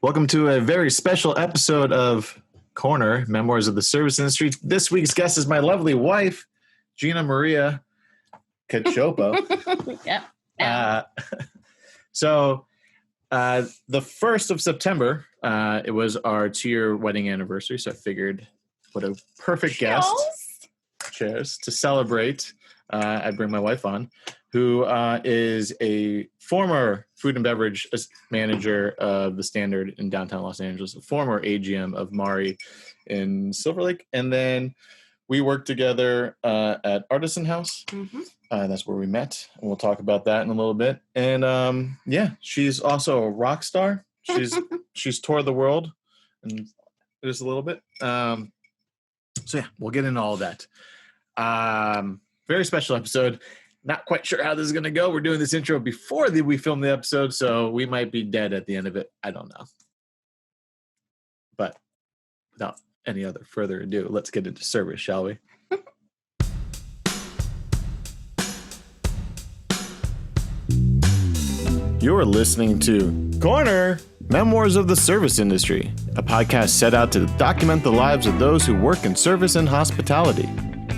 Welcome to a very special episode of Corner, Memoirs of the Service Industry. This week's guest is my lovely wife, Gina Maria Cachopo. Yep. So the 1st of September, it was our 2-year wedding anniversary. So I figured what a perfect guest. Cheers. To celebrate, I bring my wife on, who is a former food and beverage manager of the Standard in downtown Los Angeles, a former AGM of Mari in Silver Lake. And then we worked together at Artisan House. Mm-hmm. That's where we met. And we'll talk about that in a little bit. And she's also a rock star. She's toured the world and just a little bit. So yeah, we'll get into all of that. Very special episode. Not quite sure how this is going to go. We're doing this intro before we film the episode, so we might be dead at the end of it. I don't know. But without any other further ado, let's get into service, shall we? You're listening to Corner, Memoirs of the Service Industry, a podcast set out to document the lives of those who work in service and hospitality.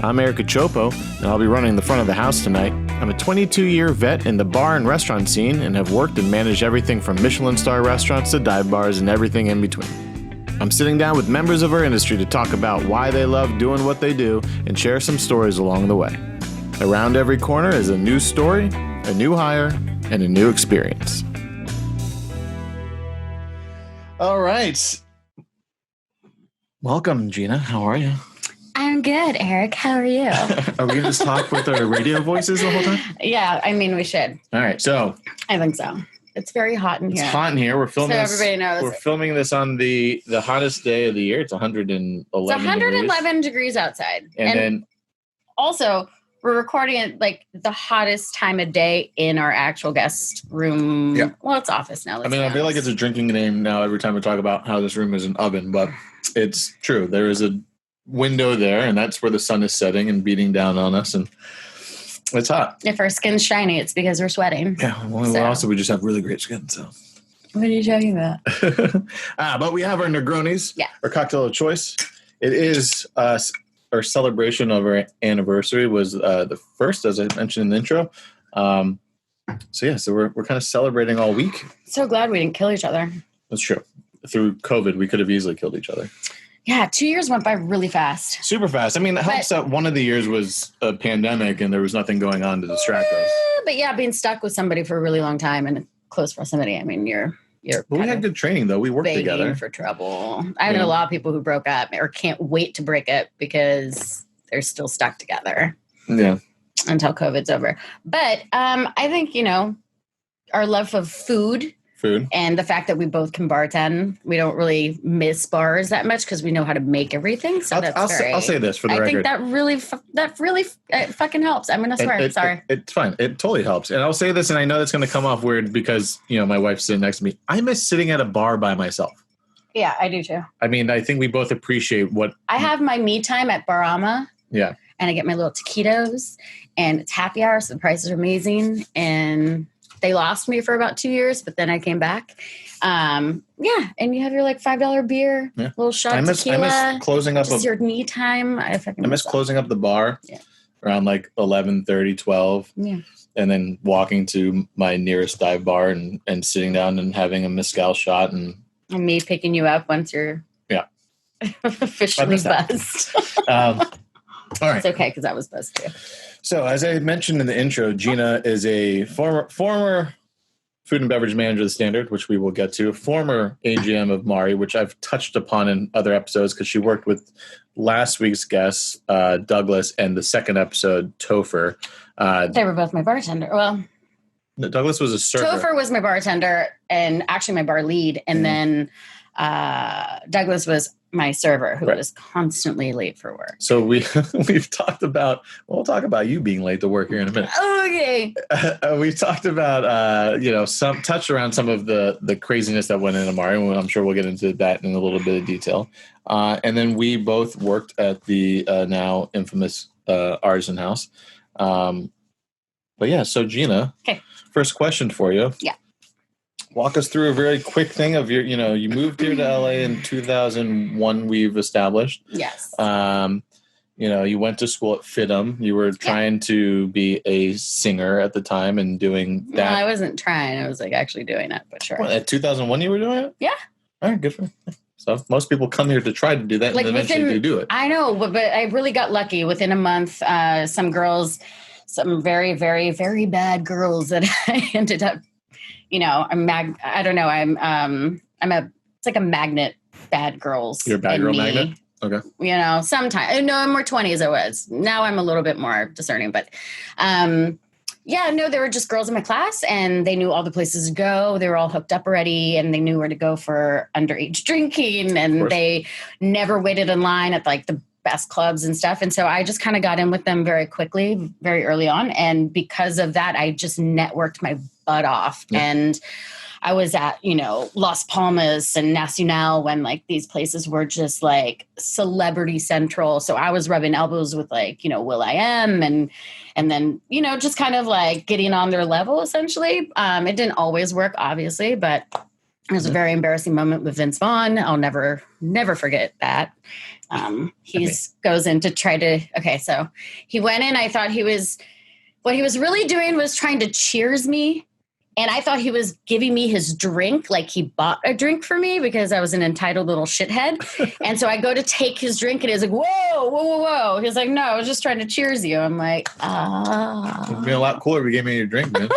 I'm Eric Cachopo, and I'll be running the front of the house tonight. I'm a 22-year vet in the bar and restaurant scene and have worked and managed everything from Michelin star restaurants to dive bars and everything in between. I'm sitting down with members of our industry to talk about why they love doing what they do and share some stories along the way. Around every corner is a new story, a new hire, and a new experience. All right. Welcome, Gina. How are you? I'm good, Eric. How are you? Are we going to just talk with our radio voices the whole time? Yeah, I mean, we should. All right, so. I think so. It's very hot in here. It's hot in here. We're filming this. So everybody knows. We're filming this on the hottest day of the year. It's 111 It's 111 degrees outside. And then. Also, we're recording at like the hottest time of day in our actual guest room. Yeah. Well, it's office now. I feel like it's a drinking name now every time we talk about how this room is an oven, but it's true. There is a window there, and that's where the sun is setting and beating down on us, and it's hot. If our skin's shiny, it's because we're sweating. Yeah, well, also we just have really great skin. So what are you talking about? But we have our Negronis, yeah, our cocktail of choice. It is our celebration of our anniversary was the first, as I mentioned in the intro. So we're kind of celebrating all week. So glad we didn't kill each other. That's true. Through COVID, we could have easily killed each other. Yeah, 2 years went by really fast. Super fast. I mean, it helps that one of the years was a pandemic and there was nothing going on to distract us. But yeah, being stuck with somebody for a really long time and close proximity, I mean, you're But we had good training, though. We worked together. For trouble. I know a lot of people who broke up or can't wait to break up because they're still stuck together. Yeah. Until COVID's over. But I think, our love of food. And the fact that we both can bartend, we don't really miss bars that much because we know how to make everything. So I'll say this for the record. I think that really fucking helps. I'm going to swear. Sorry. It's fine. It totally helps. And I'll say this, and I know it's going to come off weird because, my wife's sitting next to me. I miss sitting at a bar by myself. Yeah, I do too. I mean, I think we both appreciate what. I have my me time at Barama. Yeah. And I get my little taquitos and it's happy hour. So the prices are amazing. And they lost me for about 2 years, but then I came back. And you have your $5 beer, little shot of tequila. I miss closing up. Just your me time. I miss closing up the bar around 11:30, 12. Yeah. And then walking to my nearest dive bar and sitting down and having a mezcal shot. And me picking you up once you're officially buzzed. All right. It's okay because I was buzzed too. So, as I mentioned in the intro, Gina is a former food and beverage manager of the Standard, which we will get to, former AGM of Mari, which I've touched upon in other episodes because she worked with last week's guest, Douglas, and the second episode, Topher. They were both my bartender. Well, Douglas was a server. Topher was my bartender and actually my bar lead. And then Douglas was my server who was constantly late for work. So we've talked about, we'll talk about you being late to work here in a minute. Okay. We've talked about, some touch around some of the craziness that went into Mari. And I'm sure we'll get into that in a little bit of detail. And then we both worked at the now infamous Artisan House. But yeah, so Gina, okay. First question for you. Yeah. walk us through a very quick thing of you moved here to LA in 2001, we've established. Yes. You went to school at FITM. You were trying to be a singer at the time and doing that. No, I wasn't trying. I was like actually doing it, but sure. Well, at 2001 you were doing it? Yeah. All right, good for you. So most people come here to try to do that, and eventually they do it. I know, but I really got lucky. Within a month, some girls, some very, very, very bad girls that I ended up, I don't know. It's like a magnet, bad girls. You're a bad girl magnet? Okay. Sometimes. No, in my 20s I was. Now I'm a little bit more discerning, but there were just girls in my class and they knew all the places to go. They were all hooked up already and they knew where to go for underage drinking and they never waited in line at like the best clubs and stuff. And so I just kind of got in with them very quickly, very early on. And because of that, I just networked my butt off. Yeah. And I was at, Las Palmas and Nacional when like these places were just like celebrity central. So I was rubbing elbows with like, Will.i.am and then, just kind of like getting on their level essentially. It didn't always work, obviously, but it was a very embarrassing moment with Vince Vaughn. I'll never forget that. Goes in to try to, so he went in, I thought what he was really doing was trying to cheers me. And I thought he was giving me his drink, like he bought a drink for me because I was an entitled little shithead. And so I go to take his drink and he's like, whoa, whoa, whoa, whoa. He's like, no, I was just trying to cheers you. I'm like, It'd be a lot cooler if you gave me your drink, man.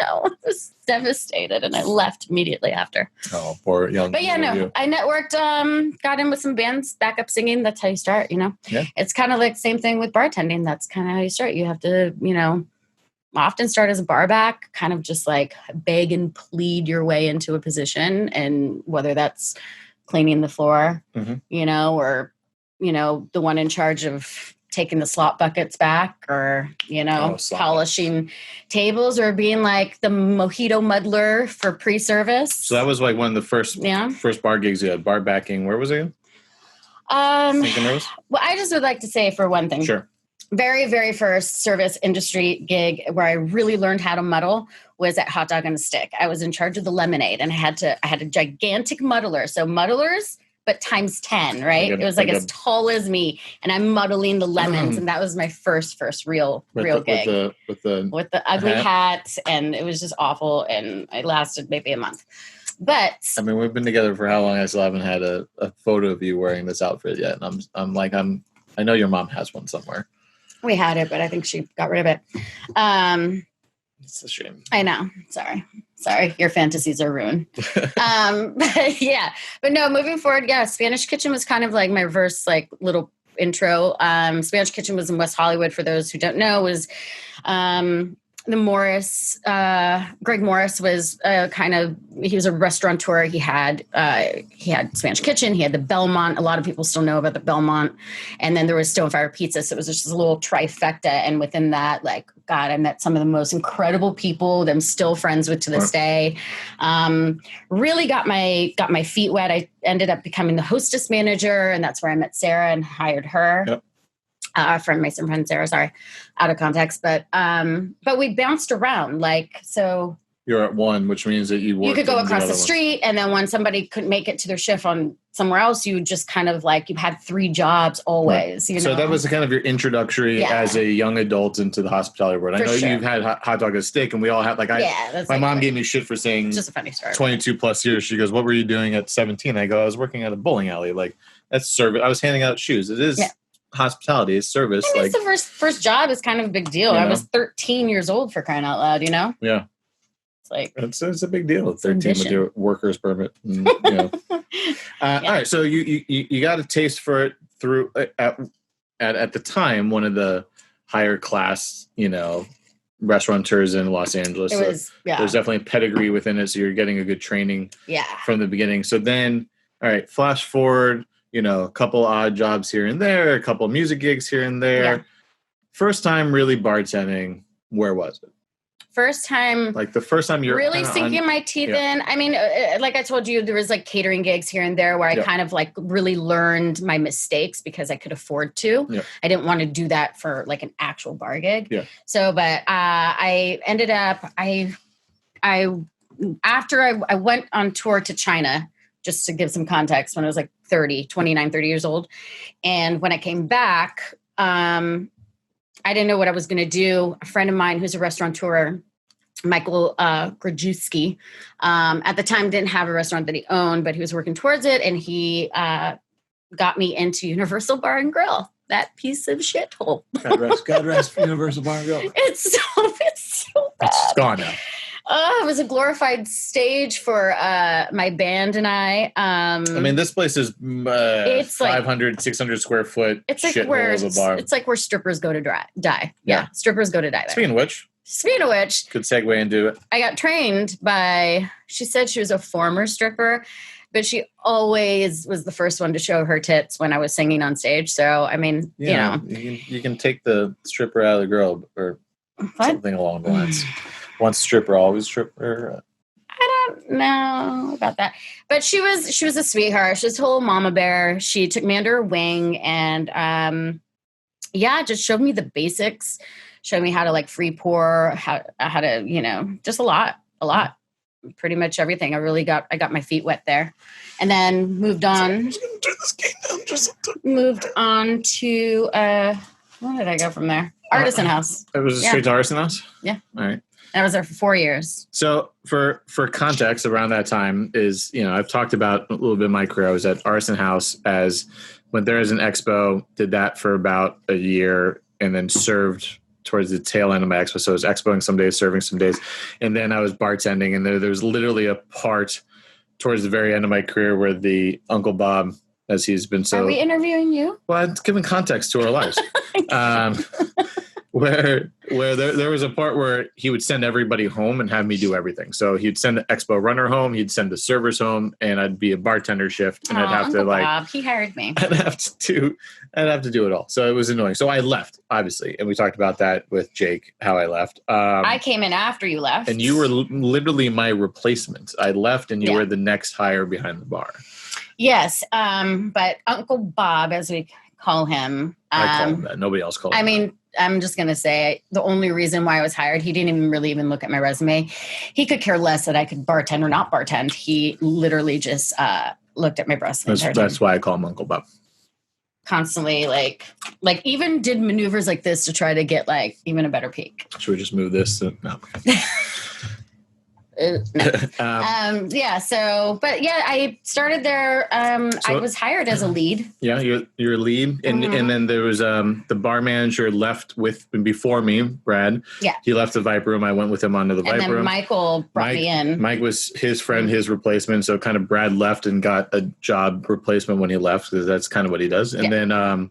No, I was devastated and I left immediately after. Oh, poor young. But yeah, no, you. I networked, got in with some bands, backup singing. That's how you start, Yeah. It's kind of like the same thing with bartending. That's kind of how you start. You have to, often start as a bar back, kind of just like beg and plead your way into a position. And whether that's cleaning the floor, or, the one in charge of taking the slop buckets back or, polishing tables or being like the mojito muddler for pre-service. So that was like one of the first bar gigs you had, bar backing. Where was it? Well, I just would like to say for one thing. Sure. Very, very first service industry gig where I really learned how to muddle was at Hot Dog on a Stick. I was in charge of the lemonade and I had a gigantic muddler. So muddlers, but times 10, right? It was like as tall as me and I'm muddling the lemons. And that was my first real gig. With the ugly hat. And it was just awful. And it lasted maybe a month. But I mean, we've been together for how long? I still haven't had a photo of you wearing this outfit yet. And I know your mom has one somewhere. We had it, but I think she got rid of it. It's a shame. I know. Sorry. Your fantasies are ruined. But no, moving forward. Yeah. Spanish Kitchen was kind of like my reverse, like little intro. Spanish Kitchen was in West Hollywood. For those who don't know, was, the Morris, Greg Morris was he was a restaurateur. He had Spanish Kitchen. He had the Belmont. A lot of people still know about the Belmont. And then there was Stone Fire Pizza. So it was just a little trifecta. And within that, like, God, I met some of the most incredible people that I'm still friends with to this day. Really got my feet wet. I ended up becoming the hostess manager. And that's where I met Sarah and hired her. Yep. From my friend Sarah, sorry, out of context, but we bounced around so. You're at one, which means that you could go across the street, and then when somebody couldn't make it to their shift on somewhere else, you just kind of like you had 3 jobs always. Right. So that was kind of your introductory as a young adult into the hospitality world. I know you've had Hot Dog on a Stick, and we all had my mom gave me shit for saying it's just a funny story. 22 plus years. She goes, "What were you doing at 17?" I go, "I was working at a bowling alley. Like that's service. I was handing out shoes. It is." Yeah. Hospitality is service. I mean, it's the first job is kind of a big deal. I was 13 years old for crying out loud, Yeah. It's like it's a big deal. 13 with your worker's permit. And, All right. So you got a taste for it through at the time, one of the higher class, restaurateurs in Los Angeles. There's definitely a pedigree within it. So you're getting a good training from the beginning. So then, all right, flash forward, a couple odd jobs here and there, a couple music gigs here and there. Yeah. First time really bartending, where was it? First time. Like the first time you're really sinking my teeth in. I mean, like I told you, there was like catering gigs here and there where I kind of like really learned my mistakes because I could afford to. Yeah. I didn't want to do that for like an actual bar gig. Yeah. So, but I ended up, I after I went on tour to China, just to give some context, when I was like 29, 30 years old. And when I came back, I didn't know what I was going to do. A friend of mine who's a restaurateur, Michael Grajewski, at the time didn't have a restaurant that he owned, but he was working towards it. And he got me into Universal Bar and Grill, that piece of shithole. God rest Universal Bar and Grill. It's so bad. It's gone now. It was a glorified stage for my band and I. This place is it's 500, like, 600 square foot. It's like where of a bar. It's like where strippers go to die. Yeah, strippers go to die there. Speaking of which, good segue into it. I got trained by. She said she was a former stripper, but she always was the first one to show her tits when I was singing on stage. So you can take the stripper out of the girl or something along the lines. Once stripper, always stripper. I don't know about that, but she was a sweetheart. She was a whole mama bear. She took me under her wing and just showed me the basics. Showed me how to like free pour, how to just a lot, pretty much everything. I got my feet wet there, and then moved on. Moved on to where did I go from there? Artisan House. It was straight to Artisan House. Yeah. All right. I was there for 4 years. So for context around that time is, I've talked about a little bit of my career. I was at Artisan House went there as an expo, did that for about a year, and then served towards the tail end of my expo. So I was expoing some days, serving some days. And then I was bartending, and there was literally a part towards the very end of my career where the Uncle Bob, as he's been so... Are we interviewing you? Well, it's giving context to our lives. Where there was a part where he would send everybody home and have me do everything. So he'd send the expo runner home, he'd send the servers home, and I'd be a bartender shift, and I'd have Uncle to Bob, he hired me. I'd have to do it all. So it was annoying. So I left, obviously, and we talked about that with Jake, how I left. I came in after you left, and you were literally my replacement. I left, and you were the next hire behind the bar. Yes, but Uncle Bob, as we call him, I call him that. Nobody else calls him that. I'm just going to say the only reason why I was hired, he didn't even look at my resume. He could care less that I could bartend or not bartend. He literally just looked at my breast. That's why I call him Uncle Bob. Constantly like even did maneuvers like this to try to get like even a better peek. Should we just move this? No. I started there. I was hired as a lead. Yeah, you're a lead, and then there was the bar manager left before me, Brad. Yeah, he left the Viper Room. I went with him onto the Viper Room. And then Michael brought me in. Mike was his friend, his replacement. So kind of Brad left and got a job replacement when he left, because that's kind of what he does. And then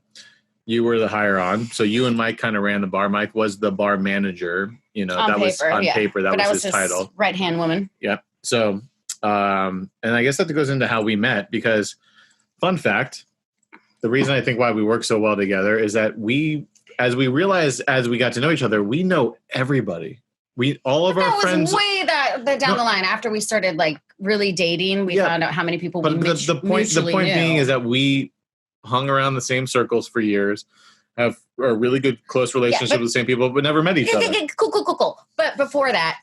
you were the hire on. So you and Mike kind of ran the bar. Mike was the bar manager. Was on paper. That was his title. Right-hand woman. Yeah. So, and I guess that goes into how we met, because fun fact, the reason I think why we work so well together is that as we realized, as we got to know each other, we know everybody. All of our friends. That was way down the line. After we started like really dating, we found out how many people we the point being is that we hung around the same circles for years, have a really good close relationship with the same people, but never met each other. Cool. But before that,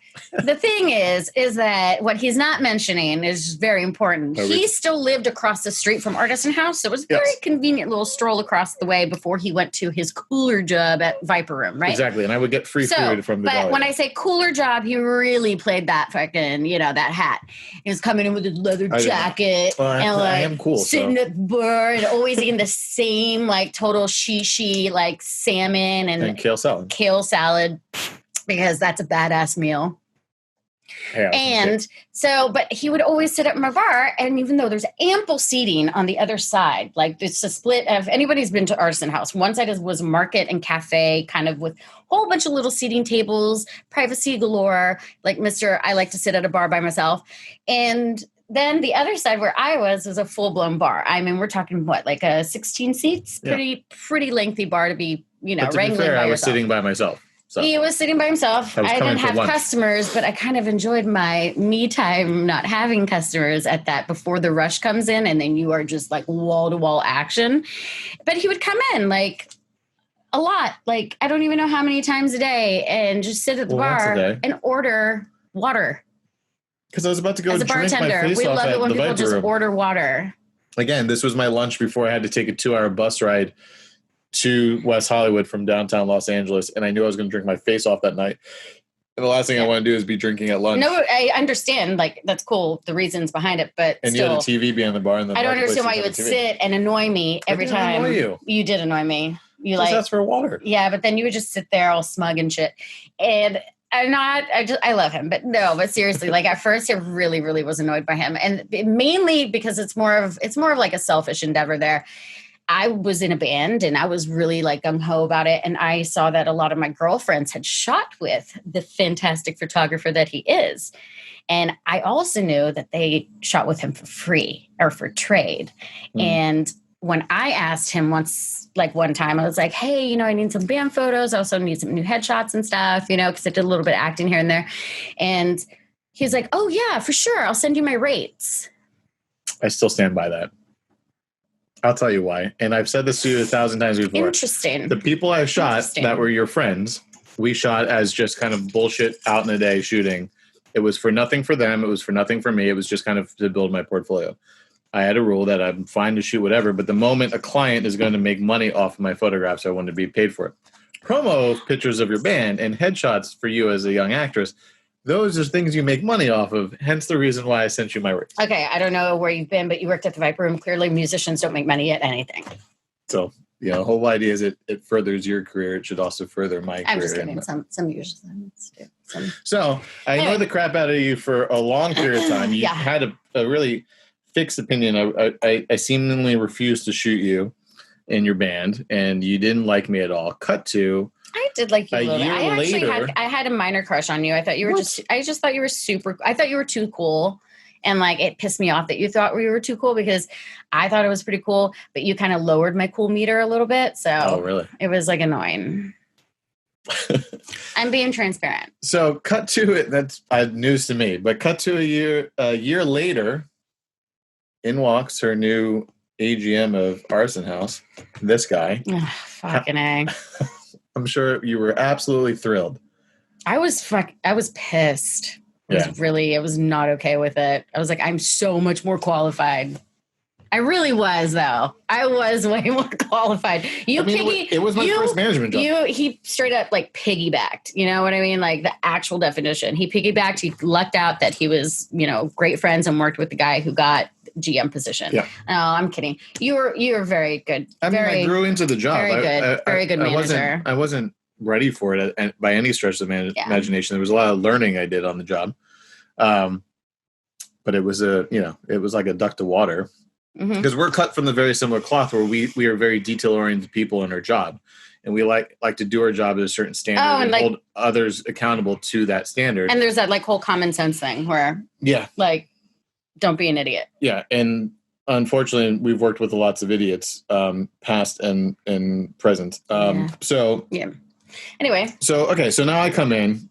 the thing is that what he's not mentioning is very important. He still lived across the street from Artisan House. So it was a very convenient little stroll across the way before he went to his cooler job at Viper Room, right? Exactly. And I would get free food from the But when I say cooler job, he really played that fucking, that hat. He was coming in with his leather jacket and I am cool, sitting at the bar and always eating the same like total shishi like salmon and kale salad. Because that's a badass meal. Yeah, and so, but he would always sit at my bar, and even though there's ample seating on the other side, like it's a split of, anybody's been to Artisan House, one side was market and cafe, kind of with a whole bunch of little seating tables, privacy galore, like I like to sit at a bar by myself. And then the other side where I was a full-blown bar. I mean, we're talking like a 16 seats, pretty lengthy bar to be, but to be fair, I was sitting by myself. So he was sitting by himself. I didn't have customers, but I kind of enjoyed my me time not having customers at that before the rush comes in, and then you are just like wall-to-wall action. But he would come in like a lot, like I don't even know how many times a day, and just sit at the bar and order water. Because I was about to go As a drink my bartender, face we off love at it when the people Viper just Room. order water. Again, this was my lunch before I had to take a 2-hour bus ride to West Hollywood from downtown Los Angeles, and I knew I was going to drink my face off that night. And the last thing I want to do is be drinking at lunch. No, I understand. Like, that's cool, the reasons behind it, but and still, you had a TV behind the bar. And I don't understand why you would sit and annoy me every time. Annoy you. You did annoy me. You just ask for water. Yeah, but then you would just sit there all smug and shit. And I love him, but seriously, like at first I really, really was annoyed by him. And mainly because it's more of like a selfish endeavor there. I was in a band and I was really like gung-ho about it. And I saw that a lot of my girlfriends had shot with the fantastic photographer that he is. And I also knew that they shot with him for free or for trade. And when I asked him one time, I was like, hey, I need some band photos. I also need some new headshots and stuff, because I did a little bit of acting here and there. And he was like, oh yeah, for sure. I'll send you my rates. I still stand by that. I'll tell you why. And I've said this to you 1,000 times before. Interesting. The people I shot that were your friends, we shot as just kind of bullshit out in the day shooting. It was for nothing for them. It was for nothing for me. It was just kind of to build my portfolio. I had a rule that I'm fine to shoot whatever, but the moment a client is going to make money off of my photographs, I want to be paid for it. Promo pictures of your band and headshots for you as a young actress, those are things you make money off of, hence the reason why I sent you my rates. Okay, I don't know where you've been, but you worked at the Viper Room. Clearly, musicians don't make money at anything. So, the whole idea is it furthers your career. It should also further my career. I'm just kidding. Some musicians do. So, I annoyed the crap out of you for a long period of time. You had a really fixed opinion. I seemingly refused to shoot you in your band, and you didn't like me at all. Cut to... I did like you a little bit. I had a minor crush on you. I thought you were I just thought you were I thought you were too cool. And like, it pissed me off that you thought we were too cool because I thought it was pretty cool, but you kind of lowered my cool meter a little bit. So really? It was like annoying. I'm being transparent. So cut to it. That's news to me, but cut to a year later, in walks her new AGM of Arson House. This guy. Fucking A. I'm sure you were absolutely thrilled. I was pissed. I was not okay with it. I was like, I'm so much more qualified. I really was, though. I was way more qualified. It was my first management job. He straight up like piggybacked. You know what I mean? Like the actual definition. He piggybacked. He lucked out that he was, great friends and worked with the guy who got GM position. Yeah. No, I'm kidding. You were very good. I grew into the job. Very good. Very good manager. I wasn't ready for it by any stretch of the imagination. There was a lot of learning I did on the job. But it was it was like a duck to water. Because we're cut from the very similar cloth where we are very detail-oriented people in our job. And we like to do our job at a certain standard and hold others accountable to that standard. And there's that like whole common sense thing where like, don't be an idiot. Yeah. And unfortunately, we've worked with lots of idiots, past and present. So anyway. So now I come in.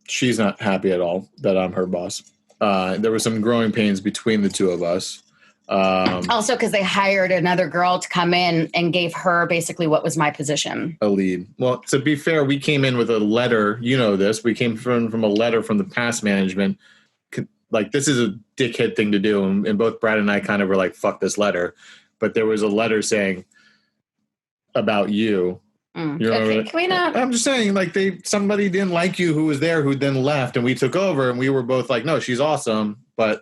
She's not happy at all that I'm her boss. There were some growing pains between the two of us. Also, because they hired another girl to come in and gave her basically what was my position. A lead. Well, to be fair, we came in with a letter. You know this. We came from a letter from the past management. Like, this is a dickhead thing to do. And both Brad and I kind of were like, fuck this letter. But there was a letter saying about you. Okay, can we not? I'm just saying, like, somebody didn't like you who was there who then left, and we took over, and we were both like, no, she's awesome. But,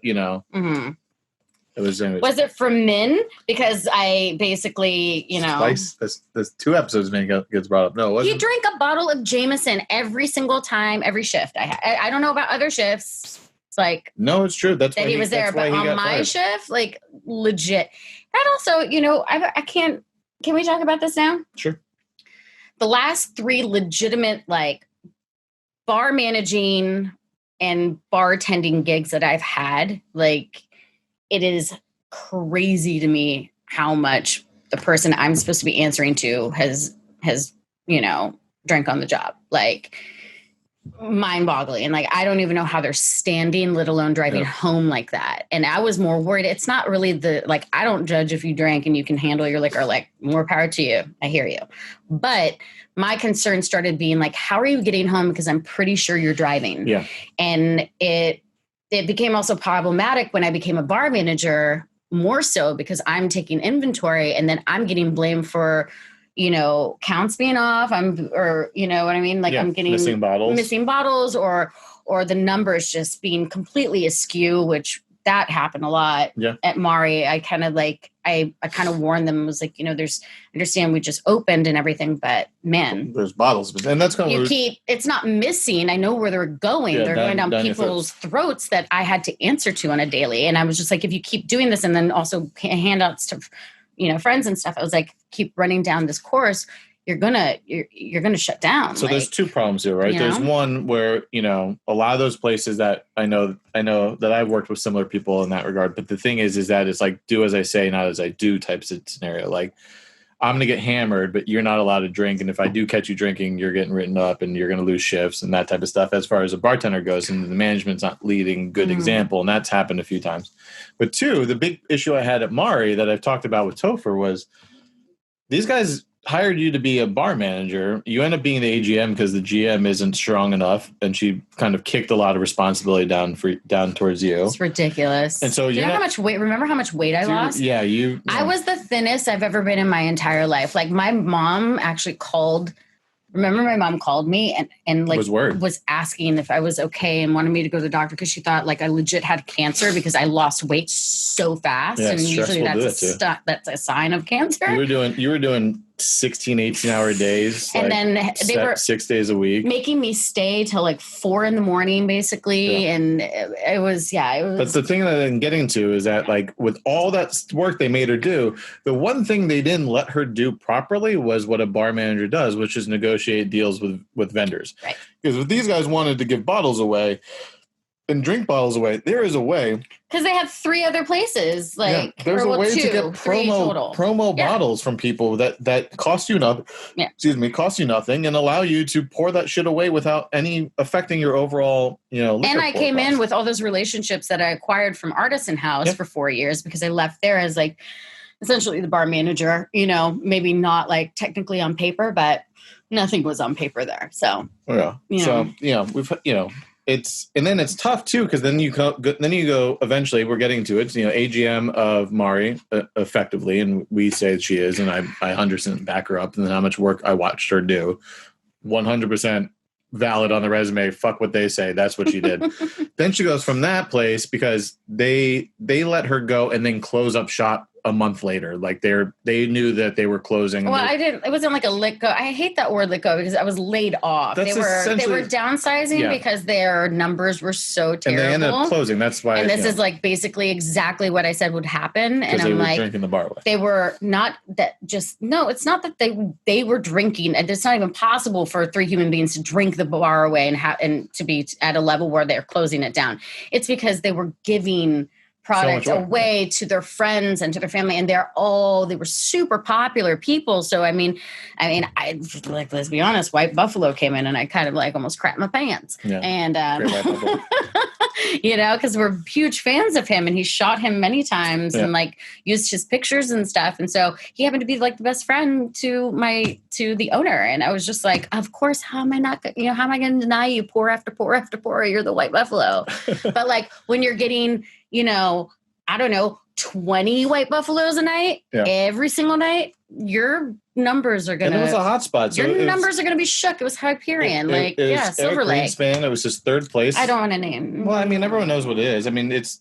Was it from Min? Because I basically, Twice. There's 2 episodes Min gets brought up. No, it wasn't. He drank a bottle of Jameson every single time, every shift. I don't know about other shifts. It's like... No, it's true. That's that why he was there. But on my shift, like, legit. That also, I can't... Can we talk about this now? Sure. The last 3 legitimate, like, bar managing and bartending gigs that I've had, like... It is crazy to me how much the person I'm supposed to be answering to has drank on the job. Like, mind-boggling. And like, I don't even know how they're standing, let alone driving home like that. And I was more worried. It's not really I don't judge if you drank and you can handle your liquor, like, more power to you. I hear you. But my concern started being like, how are you getting home? Because I'm pretty sure you're driving. Yeah. And it it became also problematic when I became a bar manager, more so because I'm taking inventory and then I'm getting blamed for, counts being off. You know what I mean? Like I'm getting missing bottles or the numbers just being completely askew, which that happened a lot at Mari. I kind of I kind of warned them, was like, understand we just opened and everything, but man, there's bottles, and that's kind of it's not missing. I know where they're going. They're going down people's throats that I had to answer to on a daily. And I was just like, if you keep doing this and then also handouts to, friends and stuff, I was like, keep running down this course, you're gonna shut down. So there's two problems here, right? There's one where, a lot of those places that I know that I've worked with similar people in that regard. But the thing is that it's like, do as I say, not as I do type of scenario. Like, I'm going to get hammered, but you're not allowed to drink. And if I do catch you drinking, you're getting written up and you're going to lose shifts and that type of stuff as far as a bartender goes. And the management's not leading good example. And that's happened a few times. But two, the big issue I had at Mari that I've talked about with Topher was these guys hired you to be a bar manager. You end up being the AGM because the GM isn't strong enough, and she kind of kicked a lot of responsibility down towards you. It's ridiculous. And so how much weight? Remember how much weight I lost? Yeah, I was the thinnest I've ever been in my entire life. Like my mom actually called. Remember, my mom called me and was asking if I was okay and wanted me to go to the doctor because she thought like I legit had cancer because I lost weight so fast. Yeah, and usually that's a sign of cancer. You were doing 16, 18-hour days. And then they were 6 days a week. Making me stay till like 4 a.m, basically. Yeah. And it was. But the thing that I'm getting to is that like with all that work they made her do, the one thing they didn't let her do properly was what a bar manager does, which is negotiate deals with vendors. Right. Because if these guys wanted to give bottles away and drink bottles away, there is a way. Because they had 3 other places. There's a way to get promo bottles from people that cost you nothing. Yeah. Cost you nothing and allow you to pour that shit away without any affecting your overall, liquor And I came in with all those relationships that I acquired from Artisan House for 4 years because I left there as like essentially the bar manager. Maybe not like technically on paper, but nothing was on paper there. So we've it's tough too because then you go eventually we're getting to it, AGM of Mari effectively, and we say that she is, and I 100% back her up, and then how much work I watched her do, 100% valid on the resume. Fuck what they say, that's what she did. Then she goes from that place because they let her go and then close up shop a month later. Like they knew that they were closing. Well, it wasn't like a let go. I hate that word let go because I was laid off. They were downsizing because their numbers were so terrible. And they ended up closing. That's why. And this is like basically exactly what I said would happen. And I'm like, drinking the bar away. They were not that it's not that they were drinking. And it's not even possible for 3 human beings to drink the bar away and to be at a level where they're closing it down. It's because they were giving product away to their friends and to their family, and they were super popular people. So I mean, let's be honest, White Buffalo came in and I kind of like almost crapped my pants. Yeah. And because we're huge fans of him, and he shot him many times and like used his pictures and stuff. And so he happened to be like the best friend to the owner. And I was just like, of course, how am I going to deny you pour after pour after pour? You're the White Buffalo. But like when you're getting, I don't know, 20 White Buffaloes a night, every single night, your numbers are going to... And it was a hot spot. So your numbers are going to be shook. It was Hyperion. Silver Lake. Greenspan. It was his 3rd place. I don't want to name. Well, I mean, everyone knows what it is. I mean, it's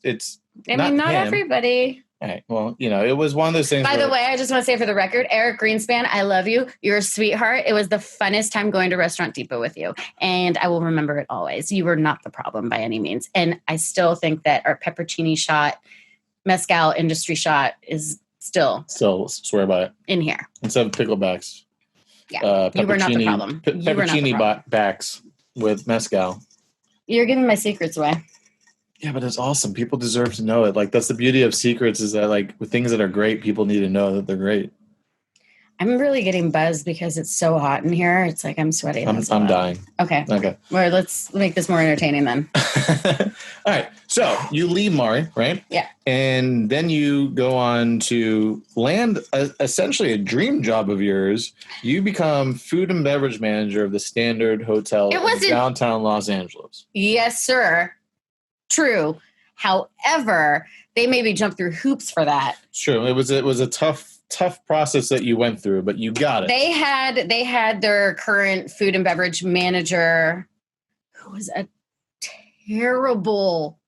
not everybody. All right. Well, it was one of those things. By the way, I just want to say for the record, Eric Greenspan, I love you. You're a sweetheart. It was the funnest time going to Restaurant Depot with you. And I will remember it always. You were not the problem by any means. And I still think that our peppercini shot, mezcal industry shot is still swear by it. In here. Instead of picklebacks. Yeah. You were not the problem. Peppercini backs with mezcal. You're giving my secrets away. Yeah, but it's awesome. People deserve to know it. Like, that's the beauty of secrets, is that like with things that are great, people need to know that they're great. I'm really getting buzzed because it's so hot in here. It's like I'm sweating. I'm dying. Okay. Well, let's make this more entertaining then. All right. So you leave Mari, right? Yeah. And then you go on to land essentially a dream job of yours. You become food and beverage manager of the Standard Hotel in downtown Los Angeles. Yes, sir. True. However, they maybe jumped through hoops for that. True. It was a tough process that you went through, but you got it. They had their current food and beverage manager, who was a terrible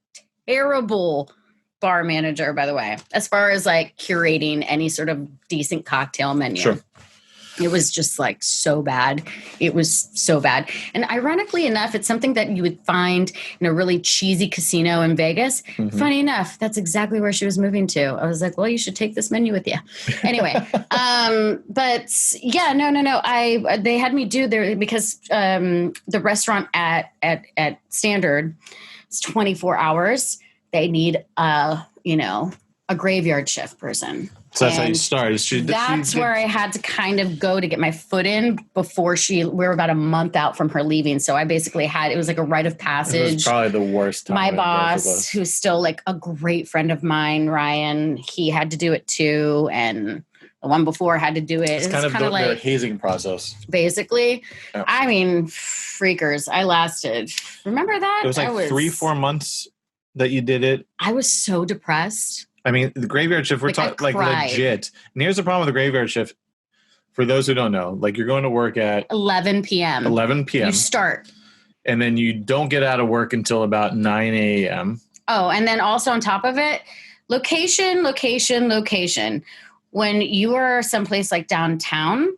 bar manager, by the way, as far as like curating any sort of decent cocktail menu. Sure. It was just like so bad. It was so bad. And ironically enough, it's something that you would find in a really cheesy casino in Vegas. Mm-hmm. Funny enough, that's exactly where she was moving to. I was like, well, you should take this menu with you. Anyway, but yeah, no. They had me do there because the restaurant at Standard is 24 hours. They need a graveyard shift person. So that's how you started. That's where I had to kind of go to get my foot in before we were about a month out from her leaving. So I basically it was like a rite of passage. It was probably the worst time. My boss, who's still like a great friend of mine, Ryan, he had to do it too. And the one before had to do it. It's kind of like their hazing process. Basically. Yeah. I mean, freakers. I lasted. Remember that? It was like 3-4 months that you did it. I was so depressed. I mean, the graveyard shift, we're talking like legit. And here's the problem with the graveyard shift. For those who don't know, like you're going to work at 11 p.m. 11 p.m. You start. And then you don't get out of work until about 9 a.m. Oh, and then also on top of it, location. When you are someplace like downtown,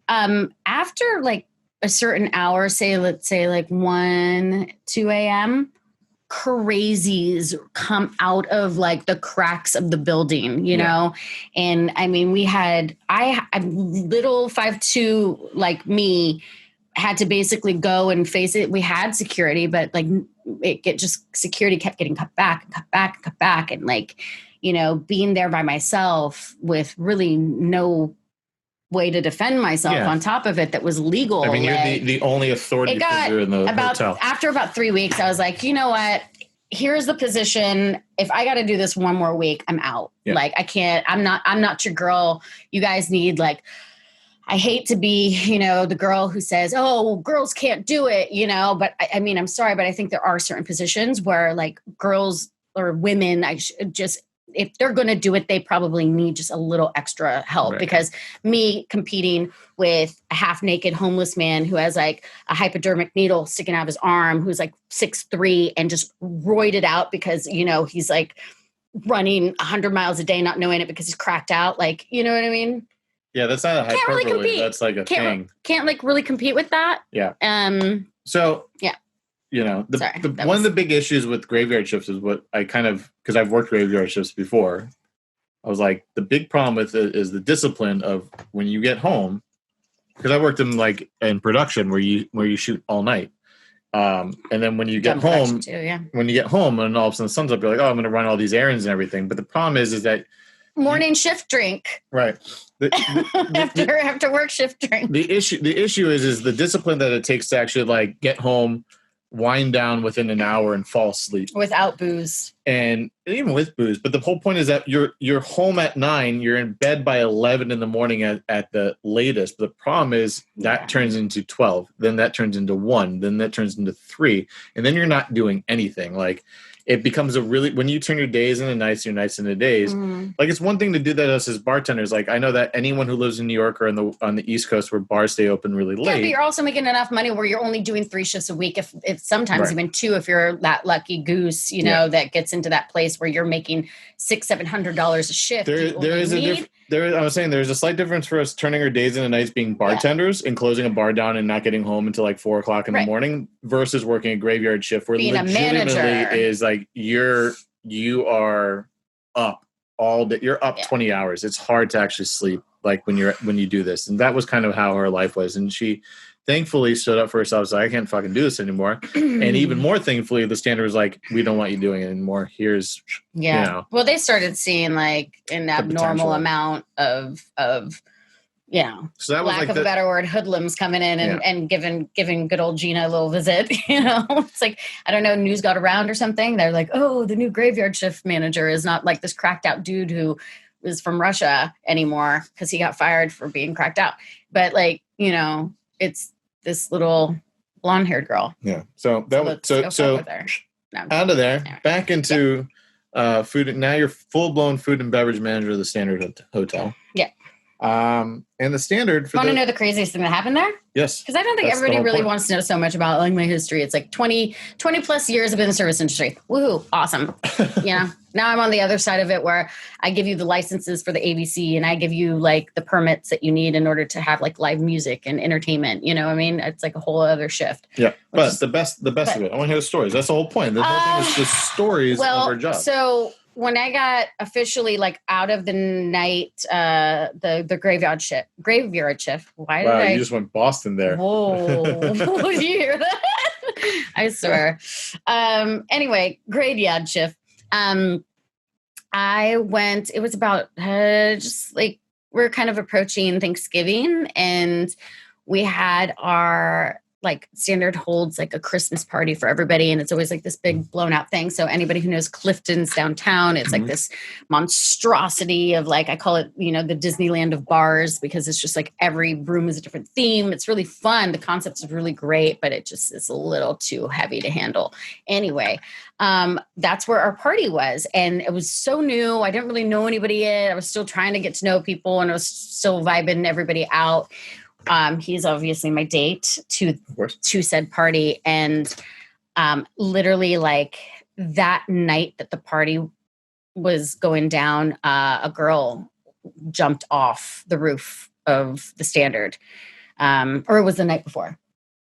after like a certain hour, let's say like 1, 2 a.m., crazies come out of like the cracks of the building, you know? And I mean, I little 5'2" like me had to basically go and face it. We had security, but like security kept getting cut back. And like, being there by myself with really no way to defend myself on top of it that was legal. I mean, you're the only authority figure in the hotel. After about 3 weeks, I was like, you know what? Here's the position. If I got to do this one more week, I'm out. Yeah. Like I can't, I'm not your girl. You guys need like, I hate to be, the girl who says, oh, girls can't do it, but I mean, I'm sorry, but I think there are certain positions where like girls or women, if they're going to do it, they probably need just a little extra help. Right. Because me competing with a half naked homeless man who has like a hypodermic needle sticking out of his arm, who's like 6'3" and just roided out because, he's like running 100 miles a day, not knowing it because he's cracked out. Like, you know what I mean? Yeah. That's not a hyperbole. Can't really compete. That's like a thing. Can't like really compete with that. Yeah. So yeah. One of the big issues with graveyard shifts is what I because I've worked graveyard shifts before. I was like, the big problem with it is the discipline of when you get home, because I worked in production where you shoot all night. And then when you get home, when you get home and all of a sudden the sun's up, you're like, oh, I'm going to run all these errands and everything. But the problem is that morning shift drink. Right. After work shift drink. The issue is the discipline that it takes to actually like get home, wind down within an hour and fall asleep without booze, and even with booze. But the whole point is that you're home at 9, you're in bed by 11 in the morning at the latest. But the problem is that turns into 12, then that turns into 1, then that turns into 3, and then you're not doing anything. Like it becomes when you turn your days into nights, your nights into days. Like it's one thing to do that us as bartenders. Like I know that anyone who lives in New York or on the East Coast where bars stay open really late. Yeah, but you're also making enough money where you're only doing 3 shifts a week. If sometimes even 2, if you're that lucky goose, that gets into that place where you're making $600-$700 a shift. I was saying there's a slight difference for us turning our days into nights being bartenders and closing a bar down and not getting home until like 4 o'clock in the morning versus working a graveyard shift where being legitimately is like you are up all day. You're up 20 hours. It's hard to actually sleep like when you do this. And that was kind of how her life was. And she thankfully stood up for herself. So I can't fucking do this anymore. And even more thankfully, the standard was like, we don't want you doing it anymore. Here's, Well, they started seeing like an abnormal amount of so that was lack of a better word, hoodlums coming in and giving good old Gina a little visit. It's like, I don't know, news got around or something. They're like, oh, the new graveyard shift manager is not like this cracked out dude who is from Russia anymore because he got fired for being cracked out. But like, it's this little blonde haired girl. Yeah. So that was so out of there, back into food. Now you're full-blown food and beverage manager of the Standard Hotel. Yeah. And the Standard. Want to know the craziest thing that happened there? Yes. Because I don't think everybody really wants to know so much about like my history. It's like 20 plus years I've been in the service industry. Woohoo. Awesome. Now I'm on the other side of it where I give you the licenses for the ABC and I give you like the permits that you need in order to have like live music and entertainment. You know what I mean? It's like a whole other shift. Yeah. But the best of it. I want to hear the stories. That's the whole point. The whole thing is the stories of our job. So when I got officially like out of the night, the graveyard shift. Why did I? You just went Boston there. Whoa! Did you hear that? I swear. Anyway, graveyard shift. I went. It was about just like we're kind of approaching Thanksgiving, and we had our. Like Standard holds like a Christmas party for everybody. And it's always like this big blown out thing. So anybody who knows Clifton's downtown, it's like this monstrosity of like, I call it, the Disneyland of bars, because it's just like every room is a different theme. It's really fun. The concept is really great, but it just is a little too heavy to handle. Anyway, that's where our party was. And it was so new. I didn't really know anybody yet. I was still trying to get to know people and I was still vibing everybody out. He's obviously my date to said party. And literally like that night that the party was going down, a girl jumped off the roof of the Standard. Or it was the night before.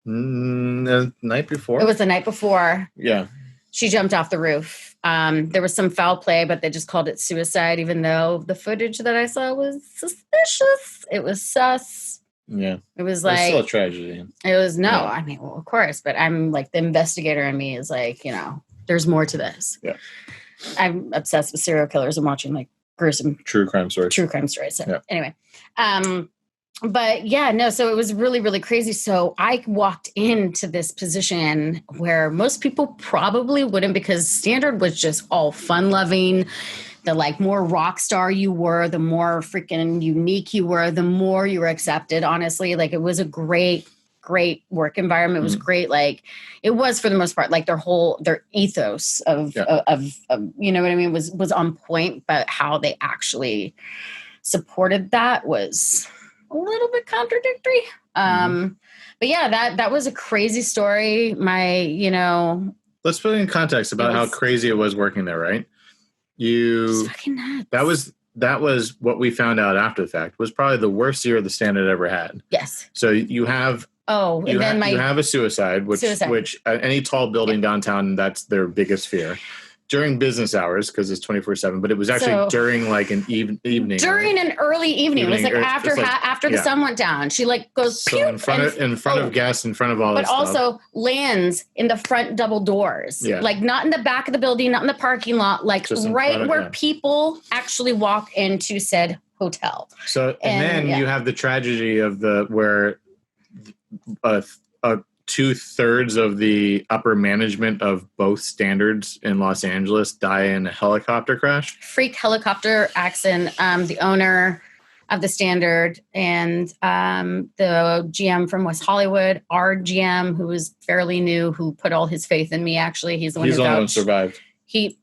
The night before? It was the night before. Yeah. She jumped off the roof. There was some foul play, but they just called it suicide, even though the footage that I saw was suspicious. It was sus. Yeah. It was like it's still a tragedy. It was I mean, well, of course, but I'm like the investigator in me is like, there's more to this. Yeah. I'm obsessed with serial killers and watching like gruesome true crime stories. So anyway. But yeah, no, so it was really, really crazy. So I walked into this position where most people probably wouldn't, because Standard was just all fun loving. The like more rock star you were, the more freaking unique you were, the more you were accepted. Honestly, like it was a great work environment. It was great. Like it was for the most part, like their ethos of you know what I mean, was on point, but how they actually supported that was a little bit contradictory. But yeah, that was a crazy story. Let's put it in context about how crazy it was working there, right? It's fucking nuts. That was what we found out after the fact was probably the worst year the Standard ever had. Yes. So you have you have a suicide, which any tall building downtown, that's their biggest fear. During business hours, because it's 24/7, but it was actually during like an evening. During an early evening. It was like after the sun went down. She like goes in front of guests, in front of all this stuff. But also lands in the front double doors. Yeah. Like not in the back of the building, not in the parking lot, like right where people actually walk into said hotel. So and then you have the tragedy of where 2/3 of the upper management of both Standards in Los Angeles die in a helicopter crash. Freak helicopter accident. The owner of the Standard and the GM from West Hollywood, our GM, who was fairly new, who put all his faith in me. Actually, he's the one who survived. Can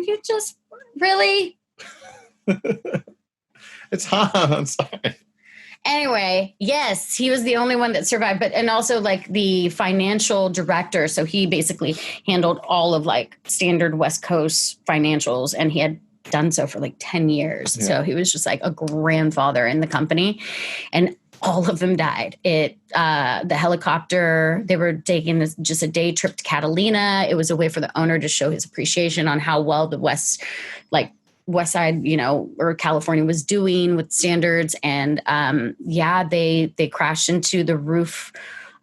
you just really? It's hot. I'm sorry. Anyway, yes, he was the only one that survived, and also like the financial director. So he basically handled all of like Standard West Coast financials, and he had done so for like 10 years. Yeah. So he was just like a grandfather in the company, and all of them died. The helicopter, they were taking just a day trip to Catalina. It was a way for the owner to show his appreciation on how well the West Side, or California was doing with Standards. And they crashed into the roof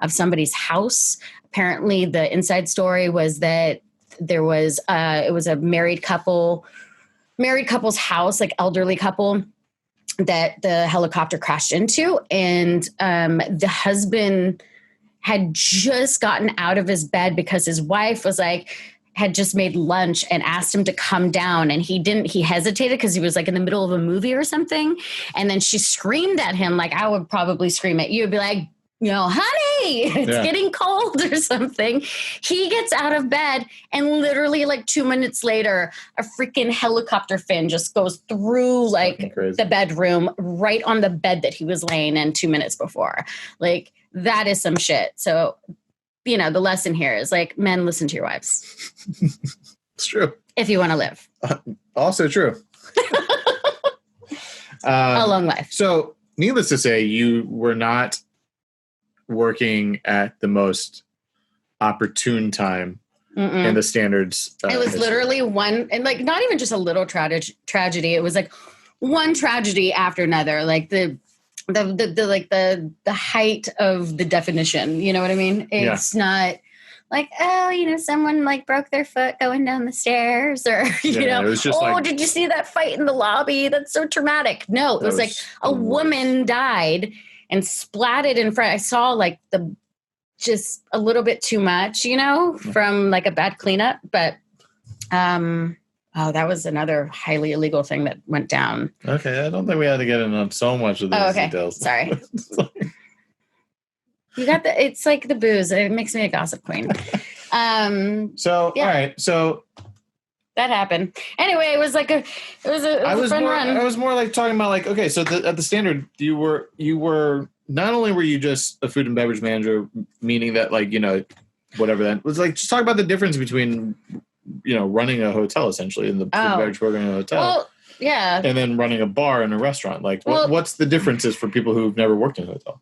of somebody's house. Apparently the inside story was that there was it was a married couple's house, like elderly couple, that the helicopter crashed into. And the husband had just gotten out of his bed because his wife had just made lunch and asked him to come down, and he hesitated because he was like in the middle of a movie or something. And then she screamed at him, like I would probably scream at you, be like, honey, it's getting cold or something. He gets out of bed and literally like 2 minutes later, a freaking helicopter fin just goes through like the bedroom right on the bed that he was laying in 2 minutes before. Like that is some shit. So, the lesson here is like, men, listen to your wives. It's true. If you want to live. Also true. A long life. So needless to say, you were not working at the most opportune time in the Standards. It was literally one, and like not even just a little tragedy. It was like one tragedy after another. Like the height of the definition. You know what I mean? It's not like, someone like broke their foot going down the stairs, or it was just did you see that fight in the lobby? That's so traumatic. No, it was like a woman died and splatted in front. I saw like just a little bit too much, from like a bad cleanup. But that was another highly illegal thing that went down. Okay, I don't think we had to get into so much of those details. Sorry. You got it's like the booze. It makes me a gossip queen. All right. So that happened. Anyway, it was a fun run. I was more like talking about like, okay, so at the Standard, you were not only were you just a food and beverage manager, meaning that like, whatever that was like, just talk about the difference between, running a hotel essentially in the food and beverage program in a hotel. Well, yeah. And then running a bar in a restaurant. Like what's the differences for people who've never worked in a hotel?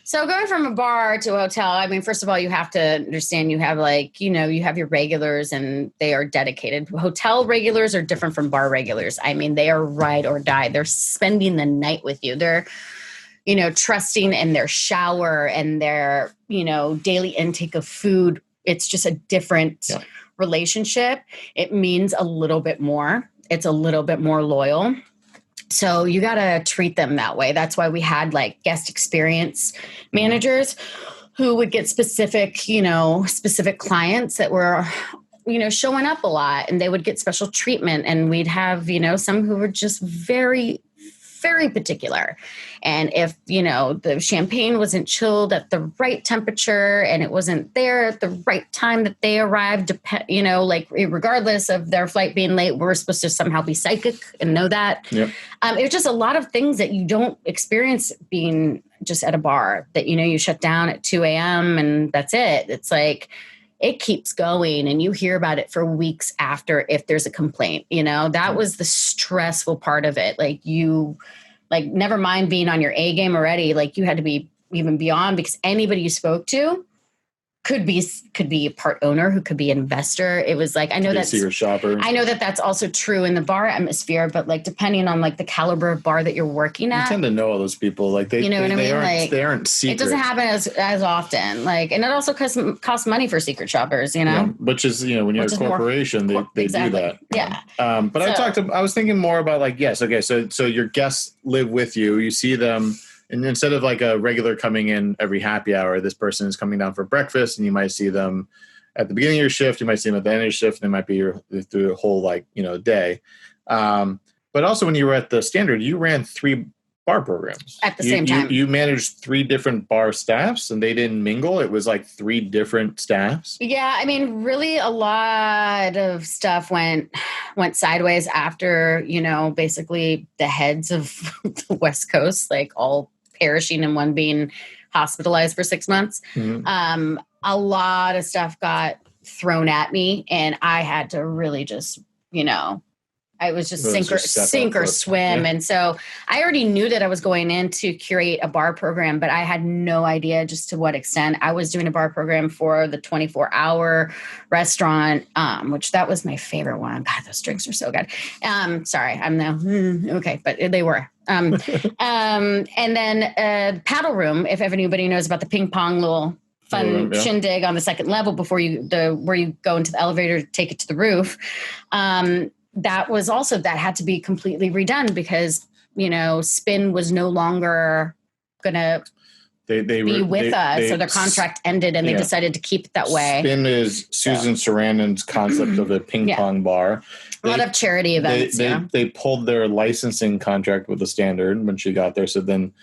So going from a bar to a hotel, I mean, first of all, you have to understand you have like, you have your regulars and they are dedicated. Hotel regulars are different from bar regulars. I mean, they are ride or die. They're spending the night with you. They're, trusting in their shower and their, daily intake of food. It's just a different relationship. It means a little bit more. It's a little bit more loyal. So you got to treat them that way. That's why we had like guest experience managers who would get specific clients that were, showing up a lot, and they would get special treatment. And we'd have, some who were just very, very particular. And if, the champagne wasn't chilled at the right temperature and it wasn't there at the right time that they arrived, regardless of their flight being late, we're supposed to somehow be psychic and know that. Yep. It was just a lot of things that you don't experience being just at a bar that, you shut down at 2 a.m. and that's it. It's like, it keeps going and you hear about it for weeks after if there's a complaint, that was the stressful part of it. Like never mind being on your A game already, like you had to be even beyond, because anybody you spoke to could be a part owner, who could be an investor. It was like, I know that's secret shopper. I know that's also true in the bar atmosphere, but like depending on like the caliber of bar that you're working at, you tend to know all those people. Like they aren't secret. It doesn't happen as often. Like, and it also costs money for secret shoppers, Yeah, which is, when you're a corporation, they do that. Yeah. But I was thinking more about like, yes. Okay. So your guests live with you, you see them. And instead of like a regular coming in every happy hour, this person is coming down for breakfast, and you might see them at the beginning of your shift. You might see them at the end of your shift. And they might be through the whole day. But also when you were at the Standard, you ran 3 bar programs at the same time. You managed 3 different bar staffs, and they didn't mingle. It was like 3 different staffs. Yeah, I mean, really, a lot of stuff went sideways after basically the heads of the West Coast, like all perishing and one being hospitalized for 6 months. Mm-hmm. A lot of stuff got thrown at me, and I had to really just I was just sink or swim. Yeah. And so I already knew that I was going in to curate a bar program, but I had no idea just to what extent. I was doing a bar program for the 24-hour restaurant, which that was my favorite one. God, those drinks are so good. Sorry, I'm now, okay, but they were. And then paddle room, if anybody knows about the ping pong little fun shindig on the second level before where you go into the elevator to take it to the roof. That had to be completely redone because, Spin was no longer going to be with us. So their contract ended and they decided to keep it that way. Spin is Susan Sarandon's concept of a ping pong bar. A lot of charity events. They pulled their licensing contract with the Standard when she got there. So then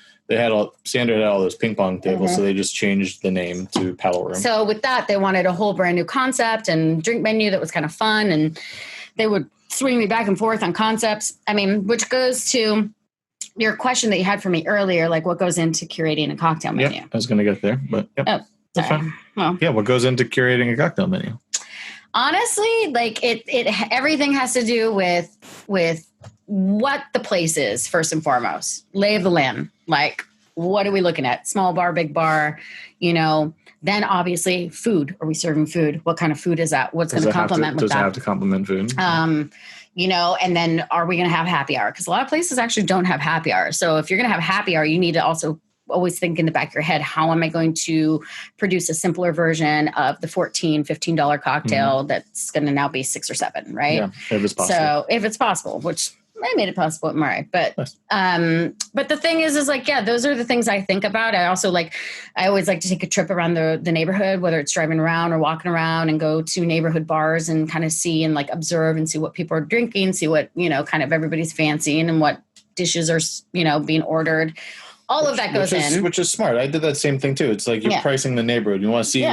Sandra had all those ping pong tables, so they just changed the name to Paddle Room. So with that, they wanted a whole brand new concept and drink menu that was kind of fun, and they would swing me back and forth on concepts. I mean, which goes to your question that you had for me earlier, like what goes into curating a cocktail menu. I was going to get there, but that's fine. Well, what goes into curating a cocktail menu? Honestly, like it everything has to do with what the place is, first and foremost. Lay of the land. Like, what are we looking at? Small bar, big bar, then obviously food. Are we serving food? What kind of food is that? What's going to complement with that? Does it have to complement food? And then are we going to have happy hour? Because a lot of places actually don't have happy hour. So if you're going to have happy hour, you need to also always think in the back of your head, how am I going to produce a simpler version of the $14, $15 cocktail that's going to now be $6 or $7, right? Yeah, if it's possible. So if it's possible, which I made it possible at Murray. But the thing is those are the things I think about. I always like to take a trip around the neighborhood, whether it's driving around or walking around, and go to neighborhood bars and kind of see and like observe and see what people are drinking, see what, kind of everybody's fancying and what dishes are, being ordered. All of that goes in. Which is smart. I did that same thing too. It's like you're pricing the neighborhood. You want to see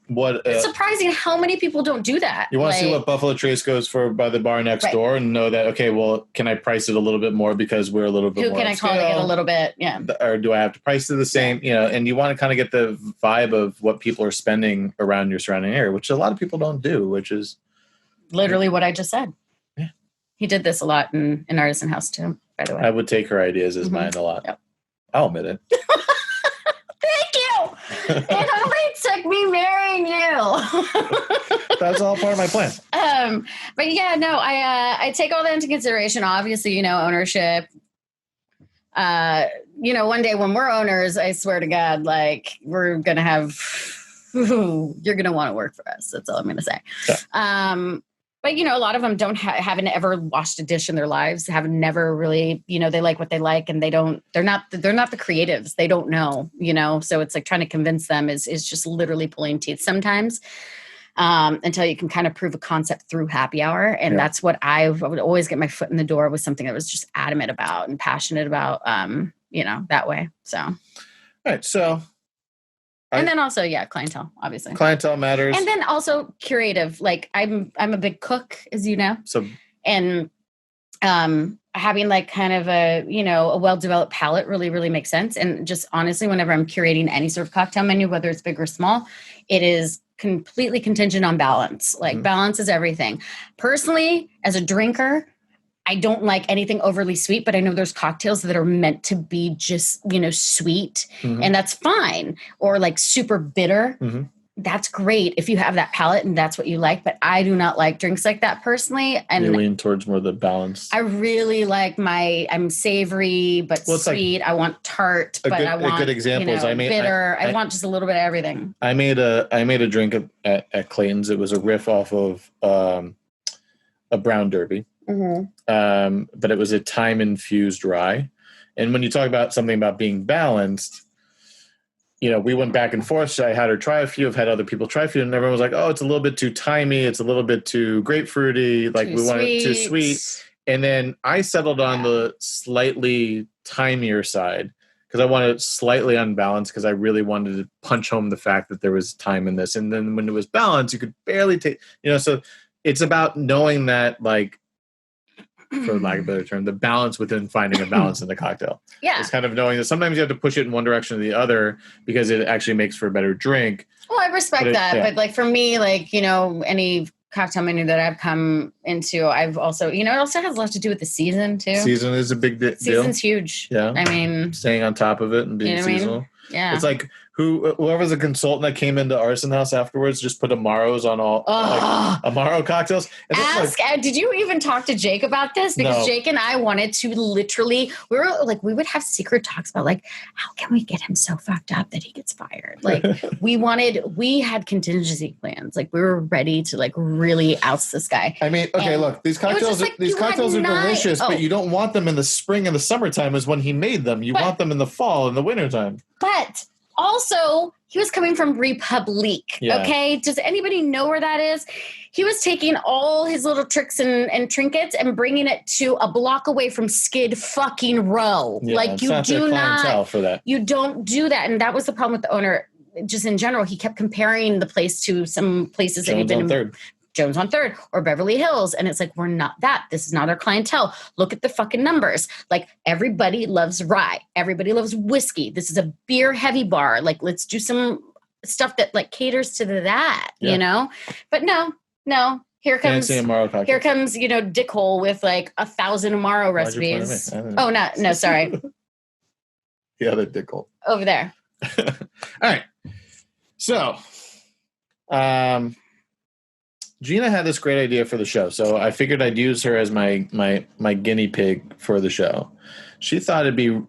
what it's surprising how many people don't do that. You want to see what Buffalo Trace goes for by the bar next door and know that, okay, well, can I price it a little bit more because we're a little bit more Who can I call to get a little bit? Yeah. Or do I have to price it the same? And you want to kind of get the vibe of what people are spending around your surrounding area, which a lot of people don't do, which is literally what I just said. Yeah. He did this a lot in Artisan House too, by the way. I would take her ideas as mine a lot. Yep. I'll admit it. Thank you. It only took me marrying you. That's all part of my plan. But I take all that into consideration. Obviously, ownership. One day when we're owners, I swear to God, like we're gonna have. You're gonna want to work for us. That's all I'm gonna say. Yeah. But, a lot of them haven't ever washed a dish in their lives, have never really, they like what they like, and they're not the creatives. They don't know, so it's like trying to convince them is just literally pulling teeth sometimes until you can kind of prove a concept through happy hour. And that's what I would always get my foot in the door with, something that was just adamant about and passionate about, that way. So. All right. So. And then also, clientele, obviously. Clientele matters. And then also curative. Like I'm a big cook, as you know. So, and having like kind of a well-developed palate really, really makes sense. And just honestly, whenever I'm curating any sort of cocktail menu, whether it's big or small, it is completely contingent on balance. Like balance is everything. Personally, as a drinker, I don't like anything overly sweet, but I know there's cocktails that are meant to be just, sweet, and that's fine. Or like super bitter. That's great if you have that palate and that's what you like. But I do not like drinks like that personally. And you lean towards more the balance. I really like I'm savory, but sweet. I want tart, but I want a good example is bitter. I want just a little bit of everything. I made a drink at Clayton's. It was a riff off of a brown derby. But it was a time infused rye. And when you talk about something about being balanced, we went back and forth. So I had her try a few. I've had other people try a few, and everyone was like, "Oh, it's a little bit too timey. It's a little bit too grapefruity. Like we want it too sweet." And then I settled on the slightly timier side because I wanted it slightly unbalanced because I really wanted to punch home the fact that there was time in this. And then when it was balanced, you could barely take. So it's about knowing that, like, for lack of a better term, the balance within finding a balance in the cocktail. Yeah. It's kind of knowing that sometimes you have to push it in one direction or the other because it actually makes for a better drink. Well, I respect that. But like for me, like, any cocktail menu that I've come into, I've also, it also has a lot to do with the season too. Season is a big deal. Season's huge. Yeah. I mean, staying on top of it and being seasonal. Yeah. It's like whoever's a consultant that came into Artisan House afterwards just put Amaros on all Amaro cocktails. And did you even talk to Jake about this? Because Jake and I wanted to literally, we would have secret talks about like, how can we get him so fucked up that he gets fired? Like we had contingency plans. Like we were ready to like really oust this guy. I mean, okay, look, these cocktails are delicious, but you don't want them in the spring and the summertime is when he made them. You want them in the fall and the wintertime. But Also, he was coming from Republique. Yeah. Okay. Does anybody know where that is? He was taking all his little tricks and trinkets and bringing it to a block away from Skid fucking Row. Yeah, like you do not for that. You don't do that. And that was the problem with the owner. Just in general, he kept comparing the place to some places that he'd been in. Jones on 3rd or Beverly Hills. And it's like, we're not that. This is not our clientele. Look at the fucking numbers. Like, everybody loves rye. Everybody loves whiskey. This is a beer heavy bar. Like, let's do some stuff that like caters to that, you know? But no. Here comes, Dick Hole with like 1,000 Amaro recipes. Oh, no, sorry. The other Dick Hole. Over there. All right. So, Gina had this great idea for the show, so I figured I'd use her as my guinea pig for the show. She thought it'd be,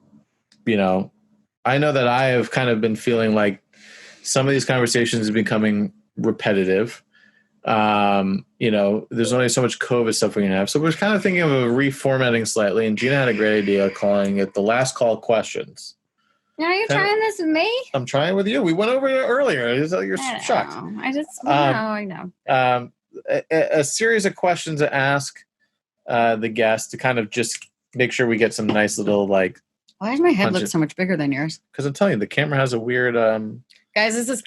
I know that I have kind of been feeling like some of these conversations are becoming repetitive. There's only so much COVID stuff we can have, so we're kind of thinking of a reformatting slightly. And Gina had a great idea calling it the last call questions. Now you're trying this with me? I'm trying with you. We went over it earlier. You're shocked. I know. A series of questions to ask the guest to kind of just make sure we get some nice little like. Why does my head look so much bigger than yours? Because I'm telling you, the camera has a weird. Guys, this is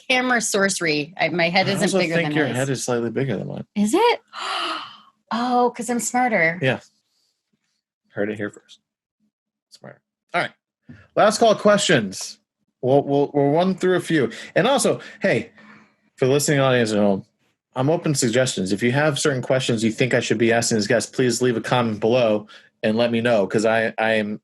camera sorcery. My head isn't bigger than yours. I think your head is slightly bigger than mine. Is it? Oh, because I'm smarter. Yeah. Heard it here first. Smarter. All right. Last call questions. We'll run through a few. And also, hey, for the listening audience at home, I'm open to suggestions. If you have certain questions you think I should be asking as guests, please leave a comment below and let me know, because I am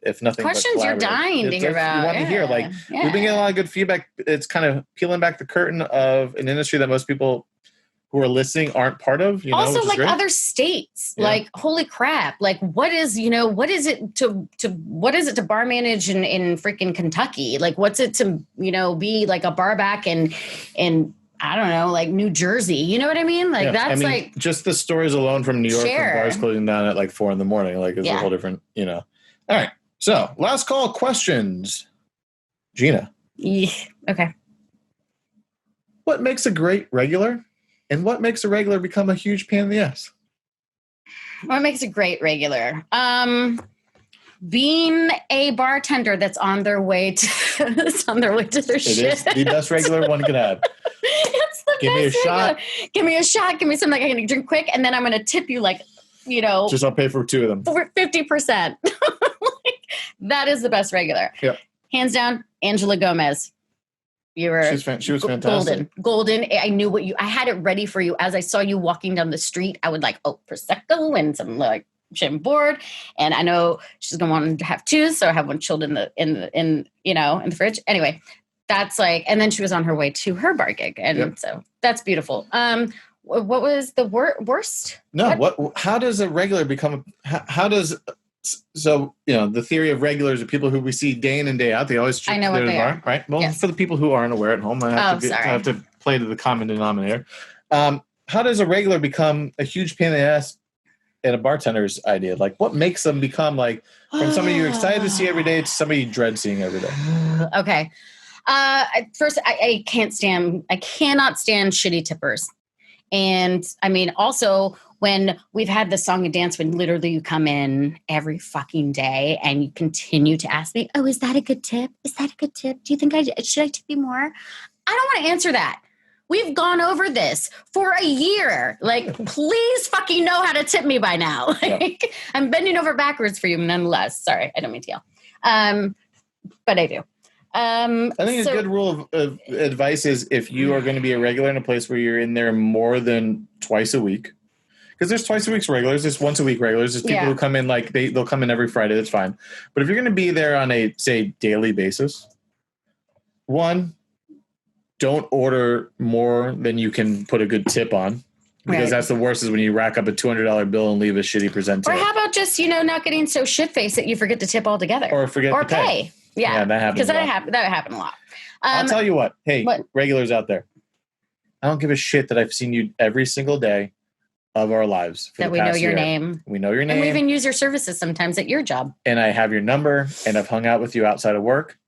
if nothing questions you're dying to hear about. You want to hear we've been getting a lot of good feedback. It's kind of peeling back the curtain of an industry that most people who are listening aren't part of. Also, like other states, like holy crap! Like what is it to bar manage in freaking Kentucky? Like what's it to be like a bar back in I don't know, like New Jersey. You know what I mean? Like that's like just the stories alone from New York from bars closing down at like 4 a.m. Like it's a whole different. All right. So last call questions, Gina. Yeah. Okay. What makes a great regular? And what makes a regular become a huge pain in the ass? What makes a great regular? Being a bartender that's on their way to their shift. It is the best regular one can have. It's the Give me a shot. Give me a shot. Give me something I can drink quick, and then I'm going to tip you just I'll pay for 2 of them. For 50%. That is the best regular. Yeah. Hands down, Angela Gomez. She was fantastic. Golden. I knew I had it ready for you. As I saw you walking down the street, I would Prosecco and some shim board. And I know she's going to want to have 2. So I have one chilled in the fridge. Anyway, that's and then she was on her way to her bar gig. And so that's beautiful. What was the worst? No. How does a regular become, the theory of regulars are people who we see day in and day out. They always I know what they are. Right? Well, for the people who aren't aware at home, I have to play to the common denominator. How does a regular become a huge pain in the ass in a bartender's idea? Like, what makes them become from somebody you're excited to see every day to somebody you dread seeing every day? Okay. First, I cannot stand shitty tippers. And I mean, also when we've had the song and dance, when literally you come in every fucking day and you continue to ask me, oh, is that a good tip? Is that a good tip? Do you think should I tip you more? I don't want to answer that. We've gone over this for a year. Please fucking know how to tip me by now. I'm bending over backwards for you nonetheless. Sorry, I don't mean to yell. But I do. I think a good rule of advice is if you are going to be a regular in a place where you're in there more than twice a week, because there's twice a week regulars, there's once a week regulars, there's people who come in they'll come in every Friday, that's fine. But if you're going to be there on a, say, daily basis, one, don't order more than you can put a good tip on. Because that's the worst is when you rack up a $200 bill and leave a shitty presenter. Or how about just, not getting so shit-faced that you forget to tip altogether. Or forget to pay. Yeah, that happens. Because that happened a lot. I'll tell you what. Hey, regulars out there. I don't give a shit that I've seen you every single day of our lives. That we know your name. We know your name. And we even use your services sometimes at your job. And I have your number, and I've hung out with you outside of work.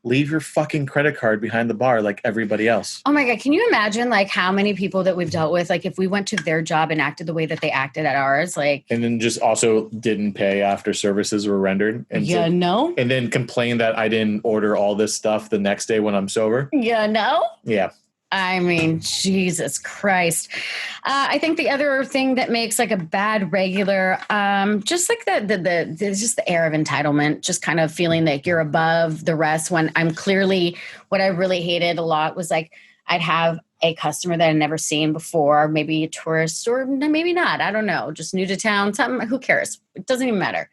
leave your fucking credit card behind the bar like everybody else. Oh my God. Can you imagine like how many people that we've dealt with, like if we went to their job and acted the way that they acted at ours, like. And then just also didn't pay after services were rendered. And no. And then complain that I didn't order all this stuff the next day when I'm sober. No. Yeah. I mean, Jesus Christ. I think the other thing that makes like a bad regular, just like just the air of entitlement, just kind of feeling like you're above the rest when I'm clearly, what I really hated a lot was like, I'd have a customer that I'd never seen before, maybe a tourist or maybe not. I don't know. Just new to town, something, who cares? It doesn't even matter.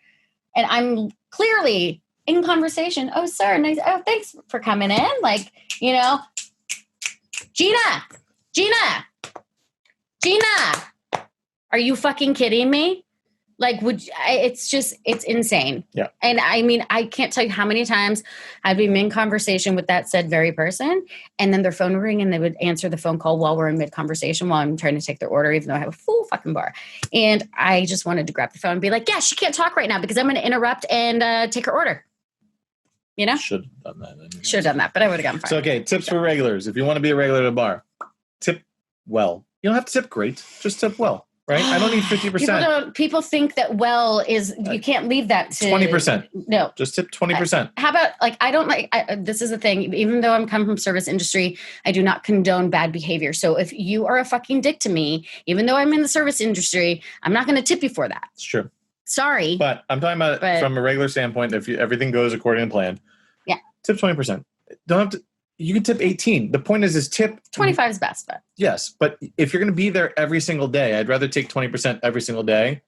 And I'm clearly in conversation. Oh, sir. Nice. Oh, thanks for coming in. Like, Gina, are you fucking kidding me? Like, it's insane. Yeah. And I mean, I can't tell you how many times I'd be in conversation with that said very person, and then their phone would ring and they would answer the phone call while we're in mid-conversation while I'm trying to take their order, even though I have a full fucking bar. And I just wanted to grab the phone and be like, yeah, she can't talk right now because I'm going to interrupt and take her order. Should have done that. Should have done that, but I would have gotten fired. So, okay, tips for regulars. If you want to be a regular at a bar, tip well. You don't have to tip great. Just tip well, right? I don't need 50%. People think that well is, you can't leave that to 20%. No. Just tip 20%. How about, this is the thing, even though I'm coming from service industry, I do not condone bad behavior. So if you are a fucking dick to me, even though I'm in the service industry, I'm not going to tip you for that. It's true. Sorry. But I'm talking about from a regular standpoint, if everything goes according to plan. Yeah. Tip 20%. Don't have to. You can tip 18. The point is tip 25 is best, but yes. But if you're going to be there every single day, I'd rather take 20% every single day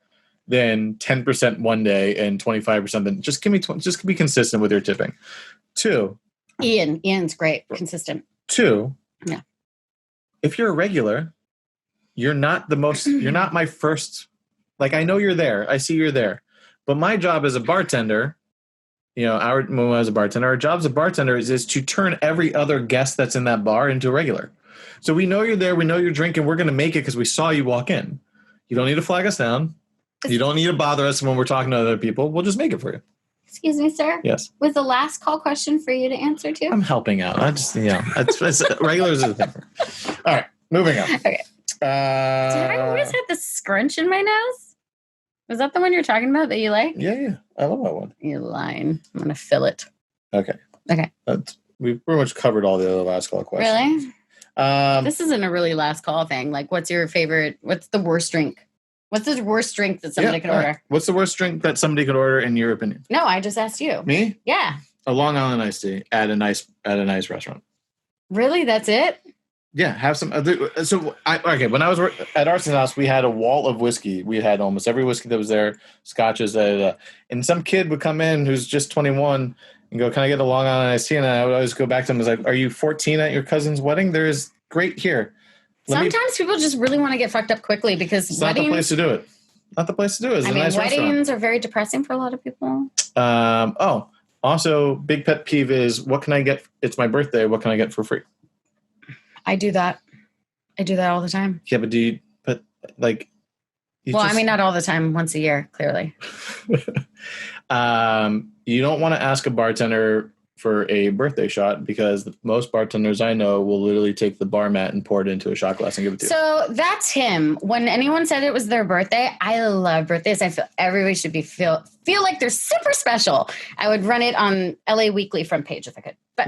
than 10% one day and 25%. Then just give me just be consistent with your tipping. 2. Ian's great, consistent. 2. Yeah. If you're a regular, you're not you're not my first. Like, I know you're there. I see you're there. But my job as a bartender, when I was a bartender, our job as a bartender is to turn every other guest that's in that bar into a regular. So we know you're there. We know you're drinking. We're going to make it because we saw you walk in. You don't need to flag us down. You don't need to bother us when we're talking to other people. We'll just make it for you. Excuse me, sir? Yes. Was the last call question for you to answer too? I'm helping out. I just, it's regulars is the thing. All right, moving on. Okay. Did I always have the scrunch in my nose? Was that the one you're talking about that you like? Yeah. I love that one. You're lying. I'm going to fill it. Okay. We've pretty much covered all the other last call questions. Really? This isn't a really last call thing. Like, what's your favorite? What's the worst drink? What's the worst drink that somebody could order? Right. What's the worst drink that somebody could order in your opinion? No, I just asked you. Me? Yeah. A Long Island iced tea at a nice restaurant. Really? That's it? Yeah, have some. When I was at Arson's house, we had a wall of whiskey. We had almost every whiskey that was there, scotches. And some kid would come in who's just 21 and go, "Can I get a Long Island iced tea?" And I would always go back to him and was like, "Are you 14 at your cousin's wedding? There is great here." Sometimes people just really want to get fucked up quickly because it's not the place to do it. Not the place to do it. It's a nice weddings restaurant. are very depressing for a lot of people. Also, big pet peeve is, what can I get? It's my birthday. What can I get for free? I do that. all the time. Yeah, but not all the time, once a year, clearly. You don't want to ask a bartender for a birthday shot because most bartenders I know will literally take the bar mat and pour it into a shot glass and give it to you. So that's him. When anyone said it was their birthday, I love birthdays. I feel everybody should feel like they're super special. I would run it on LA Weekly front page if I could. But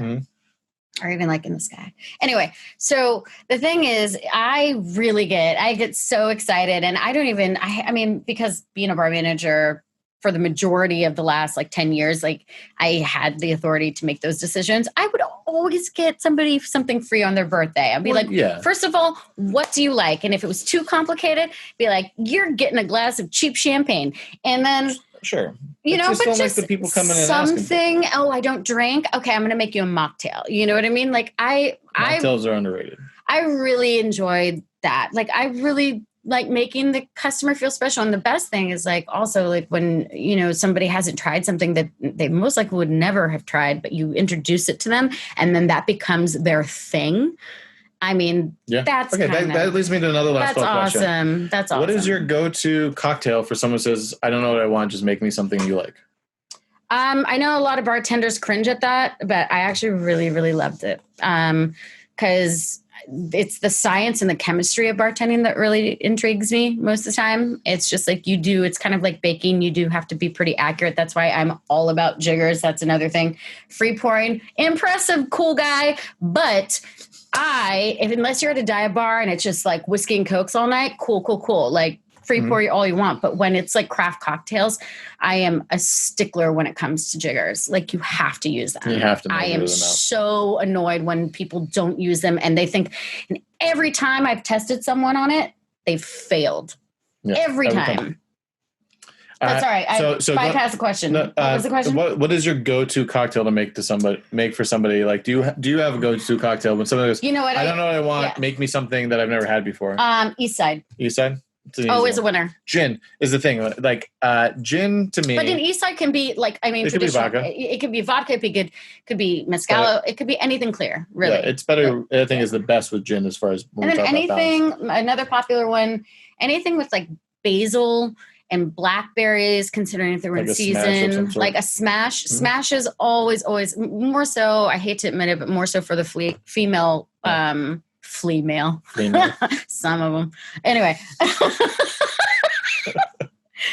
or even like in the sky. Anyway, so the thing is, I get so excited, and I mean, because being a bar manager for the majority of the last 10 years, I had the authority to make those decisions. I would always get somebody something free on their birthday. I'd be first of all, what do you like? And if it was too complicated, be like, you're getting a glass of cheap champagne. And then sure. But don't just like the people coming in and something. Oh, I don't drink. Okay, I'm going to make you a mocktail. You know what I mean? Mocktails are underrated. I really enjoyed that. I really like making the customer feel special. And the best thing is also when, somebody hasn't tried something that they most likely would never have tried, but you introduce it to them and then that becomes their thing. I mean, that's okay. That leads me to another last question. That's awesome. What is your go-to cocktail for someone who says, I don't know what I want, just make me something you like? I know a lot of bartenders cringe at that, but I actually really, really loved it. Because it's the science and the chemistry of bartending that really intrigues me most of the time. It's just like it's kind of like baking. You do have to be pretty accurate. That's why I'm all about jiggers. That's another thing. Free pouring, impressive, cool guy. But unless you're at a dive bar and it's just like whiskey and cokes all night, cool. Like free pour all you want. But when it's like craft cocktails, I am a stickler when it comes to jiggers. Like you have to use them. You have to. I am so annoyed when people don't use them and they think, and every time I've tested someone on it, they've failed. Yeah, every time. That's all right. I bypassed the question. What was the question? What is your go-to cocktail to make for somebody? Like, do you have a go-to cocktail when somebody goes, you know what? I don't know what I want. Yeah. Make me something that I've never had before. East Side. East Side? Always a winner. Gin is the thing. Like gin to me. But in East Side can be like, I mean, it could be vodka. It could be vodka. It could be mezcal. It could be anything clear. Really, yeah, it's better. I think is the best with gin as far as. And then anything, another popular one, anything with like basil and blackberries. Considering if they were in season, like a smash. Mm-hmm. Smash is always more so. I hate to admit it, but more so for the female. Flea male. Some of them. Anyway.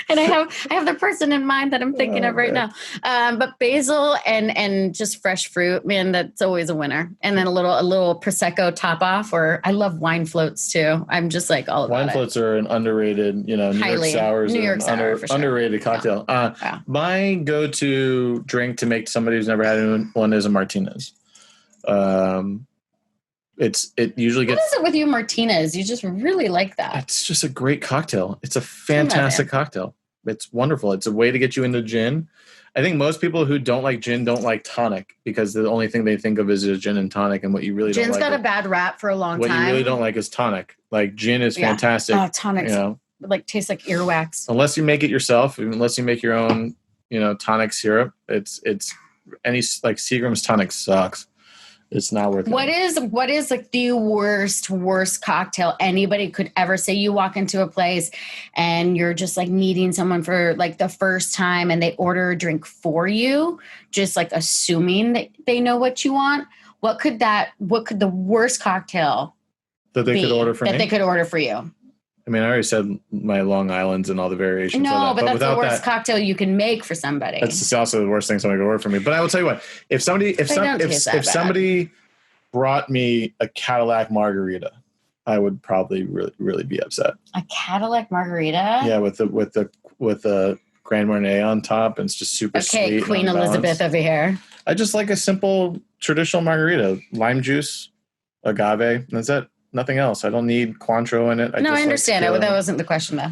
And I have the person in mind that I'm thinking of right now. But basil and just fresh fruit, man, that's always a winner. And then a little Prosecco top off, or I love wine floats too. I'm just like all about it. Wine floats are an underrated, New York sours. New York sour, for sure. Underrated cocktail. Yeah. My go-to drink to make somebody who's never had one is a Martinez. It usually gets. What is it with you, Martinez? You just really like that. It's just a great cocktail. It's a fantastic cocktail. It's wonderful. It's a way to get you into gin. I think most people who don't like gin don't like tonic because the only thing they think of is gin and tonic, and what you really don't like. Gin's got a bad rap for a long time. What you really don't like is tonic. Like gin is fantastic. Oh, tonic. Like tastes like earwax. Unless you make it yourself, unless you make your own, tonic syrup, it's any like Seagram's tonic sucks. It's not worth it. What is like the worst cocktail anybody could ever say? You walk into a place and you're just like meeting someone for like the first time and they order a drink for you, just like assuming that they know what you want. What could the worst cocktail that they could order for me? That they could order for you? I mean, I already said my Long Islands and all the variations. No, but that's the worst cocktail you can make for somebody. That's also the worst thing somebody could order for me. But I will tell you what: if somebody brought me a Cadillac margarita, I would probably really, really be upset. A Cadillac margarita? Yeah, with the Grand Marnier on top, and it's just super sweet. Okay, Queen Elizabeth over here. I just like a simple traditional margarita: lime juice, agave. That's it. Nothing else. I don't need Cointreau in it. I understand it. That wasn't the question, though.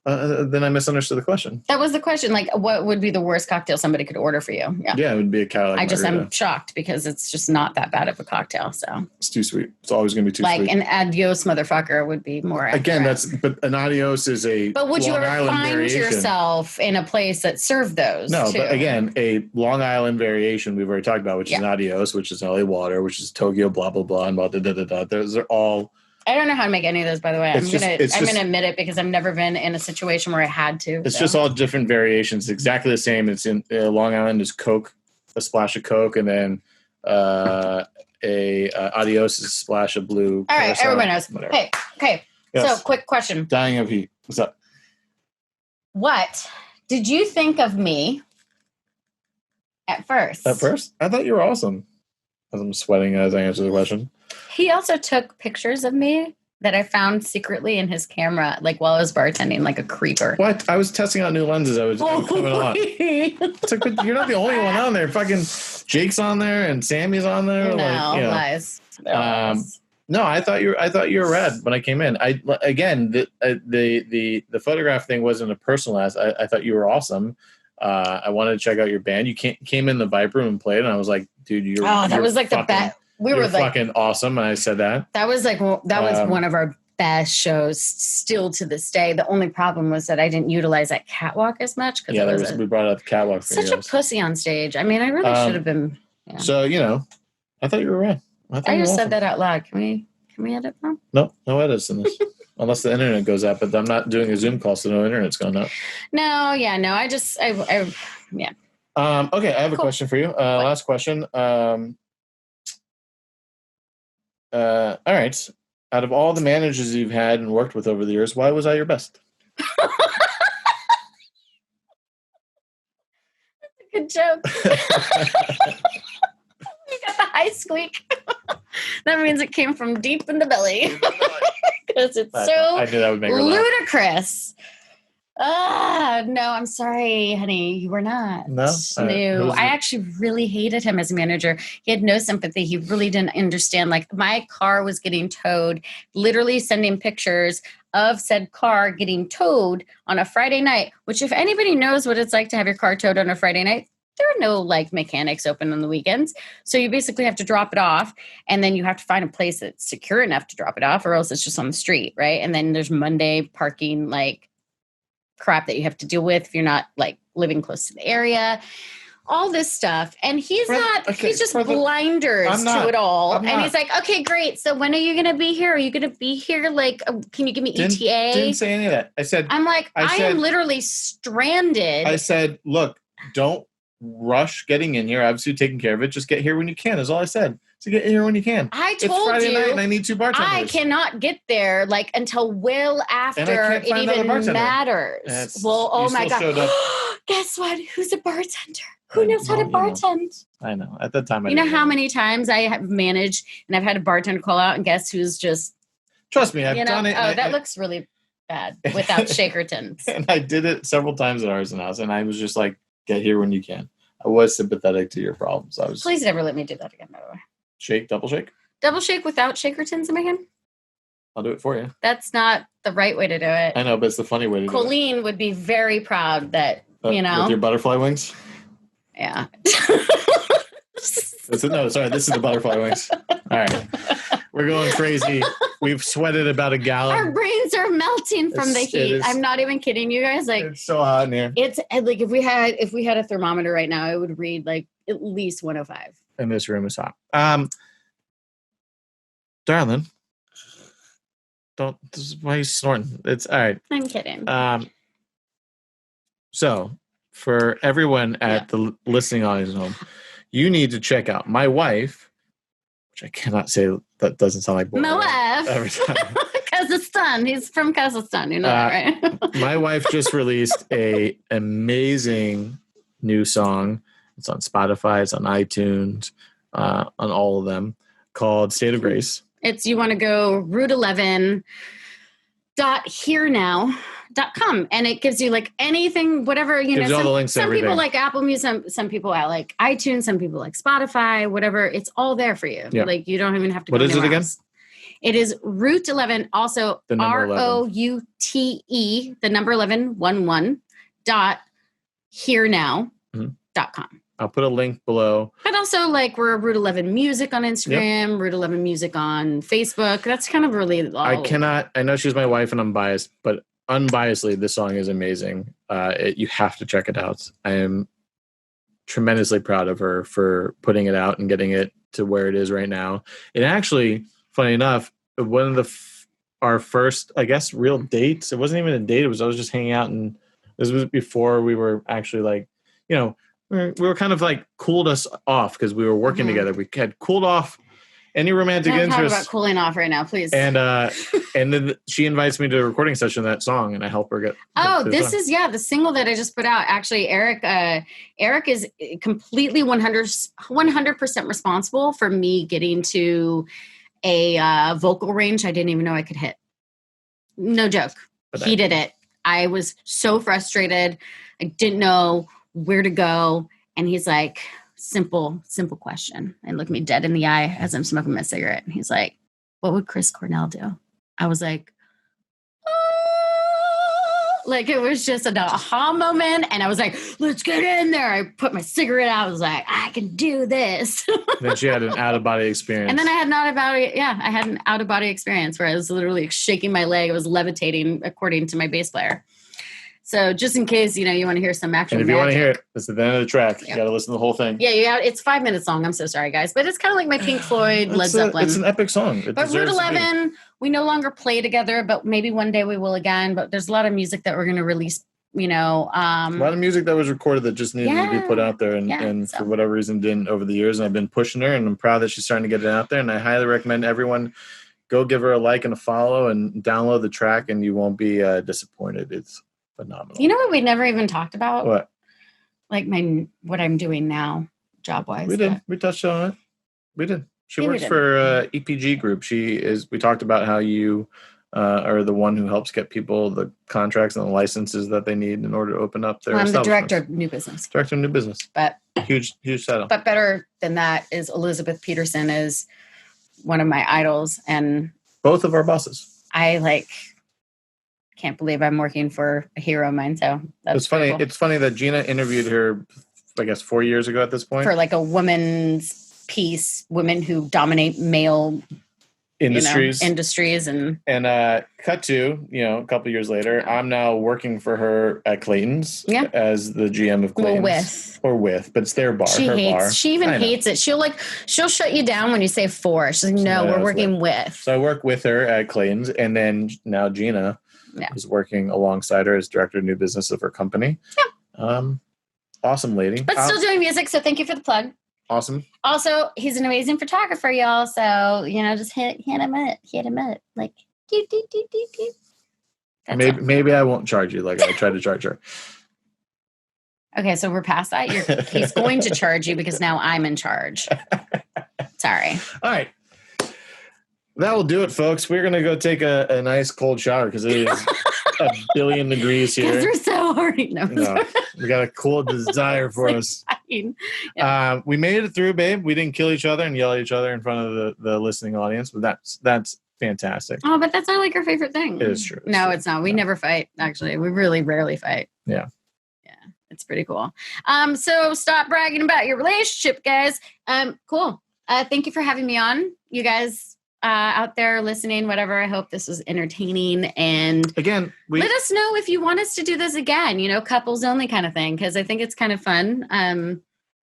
Then I misunderstood the question. That was the question. Like, what would be the worst cocktail somebody could order for you? Yeah, it would be a Cadillac. I'm shocked because it's just not that bad of a cocktail. So it's too sweet. It's always going to be too sweet. Like an adios motherfucker would be more accurate. Again, but an adios is a. But would you ever find yourself in a place that served those? No, but again, a Long Island variation we've already talked about, which is an adios, which is LA water, which is Tokyo, blah blah blah, and blah da da da da. Those are all. I don't know how to make any of those, by the way. I'm gonna admit it because I've never been in a situation where I had to. It's just all different variations. Exactly the same. It's in Long Island is Coke, a splash of Coke, and then adios is a splash of blue. All right, everyone knows. Whatever. Hey, okay. Yes. So, quick question. Dying of heat. What's up? What did you think of me at first? At first, I thought you were awesome. As I'm sweating as I answer the question. He also took pictures of me that I found secretly in his camera, like while I was bartending, like a creeper. What? I was testing out new lenses. I was coming on. It's like, but you're not the only one on there. Fucking Jake's on there and Sammy's on there. No, lies. No, I thought you were rad when I came in. The photograph thing wasn't a personal ask. I thought you were awesome. I wanted to check out your band. You came in the Vibe Room and played, and I was like, dude, that was like the best. We were like fucking awesome, and I said that. That was one of our best shows still to this day. The only problem was that I didn't utilize that catwalk as much. We brought up the catwalk. Such a pussy on stage. I mean, I really should have been. Yeah. So I thought you were rad. I just said that out loud. Can we edit now? No edits in this. Unless the internet goes out, but I'm not doing a Zoom call, so no internet's going up. No. Okay, I have a question for you. Last question. All right. Out of all the managers you've had and worked with over the years, why was I your best? Good joke. You got the high squeak. That means it came from deep in the belly. Because it's I knew that would make her ludicrous. No, I'm sorry, honey. You were not. No. I actually really hated him as a manager. He had no sympathy. He really didn't understand. Like, my car was getting towed, literally sending pictures of said car getting towed on a Friday night, which if anybody knows what it's like to have your car towed on a Friday night, there are no like mechanics open on the weekends. So you basically have to drop it off, and then you have to find a place that's secure enough to drop it off, or else it's just on the street, right? And then there's Monday parking, like, crap that you have to deal with if you're not like living close to the area, all this stuff. And he's just blinders to it all. And he's like, okay, great. So when are you going to be here? Are you going to be here? Like, can you give me ETA? Didn't say any of that. I am literally stranded. I said, look, don't rush getting in here. Obviously taking care of it. Just get here when you can is all I said. So get here when you can. I told it's Friday you night and I need 2 bartenders. I cannot get there like until well after it even matters. Oh my God. Guess what? Who's a bartender? Who knows how to bartend? I know. At that time, you know how many times I have managed and I've had a bartender call out and guess who's just. Trust me, I've done it. Oh, that looks really bad without Shakertons. And I did it several times at Artisan House, and I was just like, get here when you can. I was sympathetic to your problems. Please never let me do that again, by the way. Double shake? Double shake without Shakertons in my hand? I'll do it for you. That's not the right way to do it. I know, but it's the funny way to do it. Colleen would be very proud that, With your butterfly wings? Yeah. This is the butterfly wings. All right. We're going crazy. We've sweated about a gallon. Our brains are melting from the heat. I'm not even kidding you guys. Like, it's so hot in here. It's like if we had a thermometer right now, it would read like at least 105. And this room is hot. Darling. This is why are you snorting? It's all right. I'm kidding. So for everyone at the listening audience at home, you need to check out my wife, which I cannot say that doesn't sound like my wife. Every time. Kazakhstan. He's from Kazakhstan. You know that, right? My wife just released a amazing new song. It's on Spotify. It's on iTunes, on all of them, called State of Grace. You want to go route11.hearnow.com, and it gives you like anything, whatever, gives all the links to everything. People like Apple Music, some people like iTunes, some people like Spotify, whatever. It's all there for you. Yep. Like, you don't even have to go anywhere else. It is Route 11, also ROUTE, the number 11 hearnow.com. I'll put a link below. But also, like, we're Route 11 Music on Instagram, Route 11 Music on Facebook. That's kind of really all. I know she's my wife and I'm biased, but unbiasedly, this song is amazing. You have to check it out. I am tremendously proud of her for putting it out and getting it to where it is right now. And actually, funny enough, one of our first, I guess, real dates, it wasn't even a date. I was just hanging out, and this was before we were actually like, we were kind of like cooled us off because we were working together. We had cooled off any romantic interest. Talk about cooling off right now, please. And then she invites me to a recording session of that song, and I help her get. This is the single that I just put out. Actually, Eric is completely 100% responsible for me getting to a vocal range I didn't even know I could hit. No joke. He did it. I was so frustrated. I didn't know where to go, and he's like, simple question, and looked me dead in the eye as I'm smoking my cigarette, and he's like, what would Chris Cornell do? I was like, like, it was just an aha moment, and I was like, let's get in there. I put my cigarette out. I was like, I can do this. Then she had an out-of-body experience. And then I had an out-of-body experience where I was literally shaking my leg. I was levitating, according to my bass player. So just in case, you want to hear some actual magic. And if you want to hear it, it's at the end of the track. You got to listen to the whole thing. Yeah, it's 5 minutes long. I'm so sorry, guys. But it's kind of like my Pink Floyd, Led Zeppelin. It's an epic song. But Route 11, we no longer play together, but maybe one day we will again. But there's a lot of music that we're going to release, a lot of music that was recorded that just needed to be put out there, and for whatever reason didn't over the years. And I've been pushing her, and I'm proud that she's starting to get it out there. And I highly recommend everyone go give her a like and a follow and download the track, and you won't be disappointed. It's phenomenal. You know what we never even talked about? What? Like what I'm doing now, job wise. We did. We touched on it. We did. She works for EPG Group. We talked about how you are the one who helps get people the contracts and the licenses that they need in order to open up their I'm the director of new business. Director of new business. But huge title. But better than that is Elizabeth Peterson is one of my idols, and both of our bosses. I can't believe I'm working for a hero of mine. So that's funny. Cool. It's funny that Gina interviewed her, I guess, 4 years ago at this point for a women's piece, women who dominate male industries and cut to a couple of years later, I'm now working for her at Clayton's as the GM of Clayton's but it's their bar. She even hates it. She'll shut you down when you say for. She's like, no, we're working with. So I work with her at Clayton's, and then now Gina is working alongside her as director of new business of her company. Awesome lady, but still doing music. So thank you for the plug. Awesome. Also, he's an amazing photographer, y'all. So, just hit him up. Like, maybe I won't charge you like I tried to charge her. Okay, so we're past that. He's going to charge you because now I'm in charge. Sorry. All right. That will do it, folks. We're going to go take a nice cold shower because it is a billion degrees here. Because we're so horny. No, we got a cool desire for us. Yeah. We made it through, babe. We didn't kill each other and yell at each other in front of the listening audience, but that's fantastic. Oh, but that's not our favorite thing. It is true. It's not. We never fight, actually. We really rarely fight. Yeah. Yeah. It's pretty cool. So stop bragging about your relationship, guys. Cool. Thank you for having me on, you guys. Out there listening, whatever. I hope this was entertaining. And again, let us know if you want us to do this again, couples only kind of thing, because I think it's kind of fun.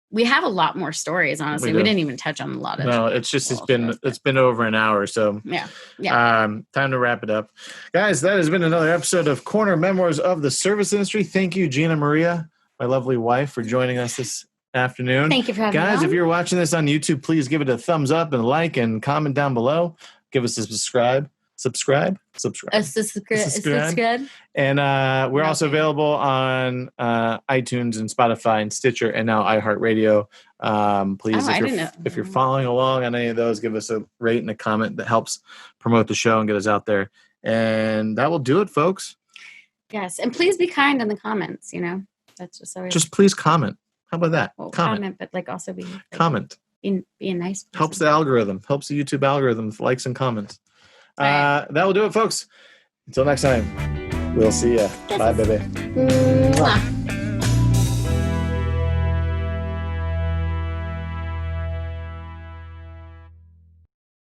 We have a lot more stories, honestly. We didn't even touch on a lot of it's been over an hour. So yeah. Time to wrap it up. Guys, that has been another episode of Corner Memoirs of the Service Industry. Thank you, Gina Maria, my lovely wife, for joining us this afternoon. Thank you for having me on. Guys, if you're watching this on YouTube, please give it a thumbs up and a like and comment down below. Give us a subscribe. And we're also available on iTunes and Spotify and Stitcher and now iHeartRadio. Please, if you're following along on any of those, give us a rate and a comment that helps promote the show and get us out there. And that will do it, folks. Yes, and please be kind in the comments. That's just always. Just please comment. How about that? Well, comment, but also be comment. Be a nice person. Helps the algorithm. Helps the YouTube algorithm with likes and comments. Right. That will do it, folks. Until next time, we'll see ya. Bye, baby. Mwah.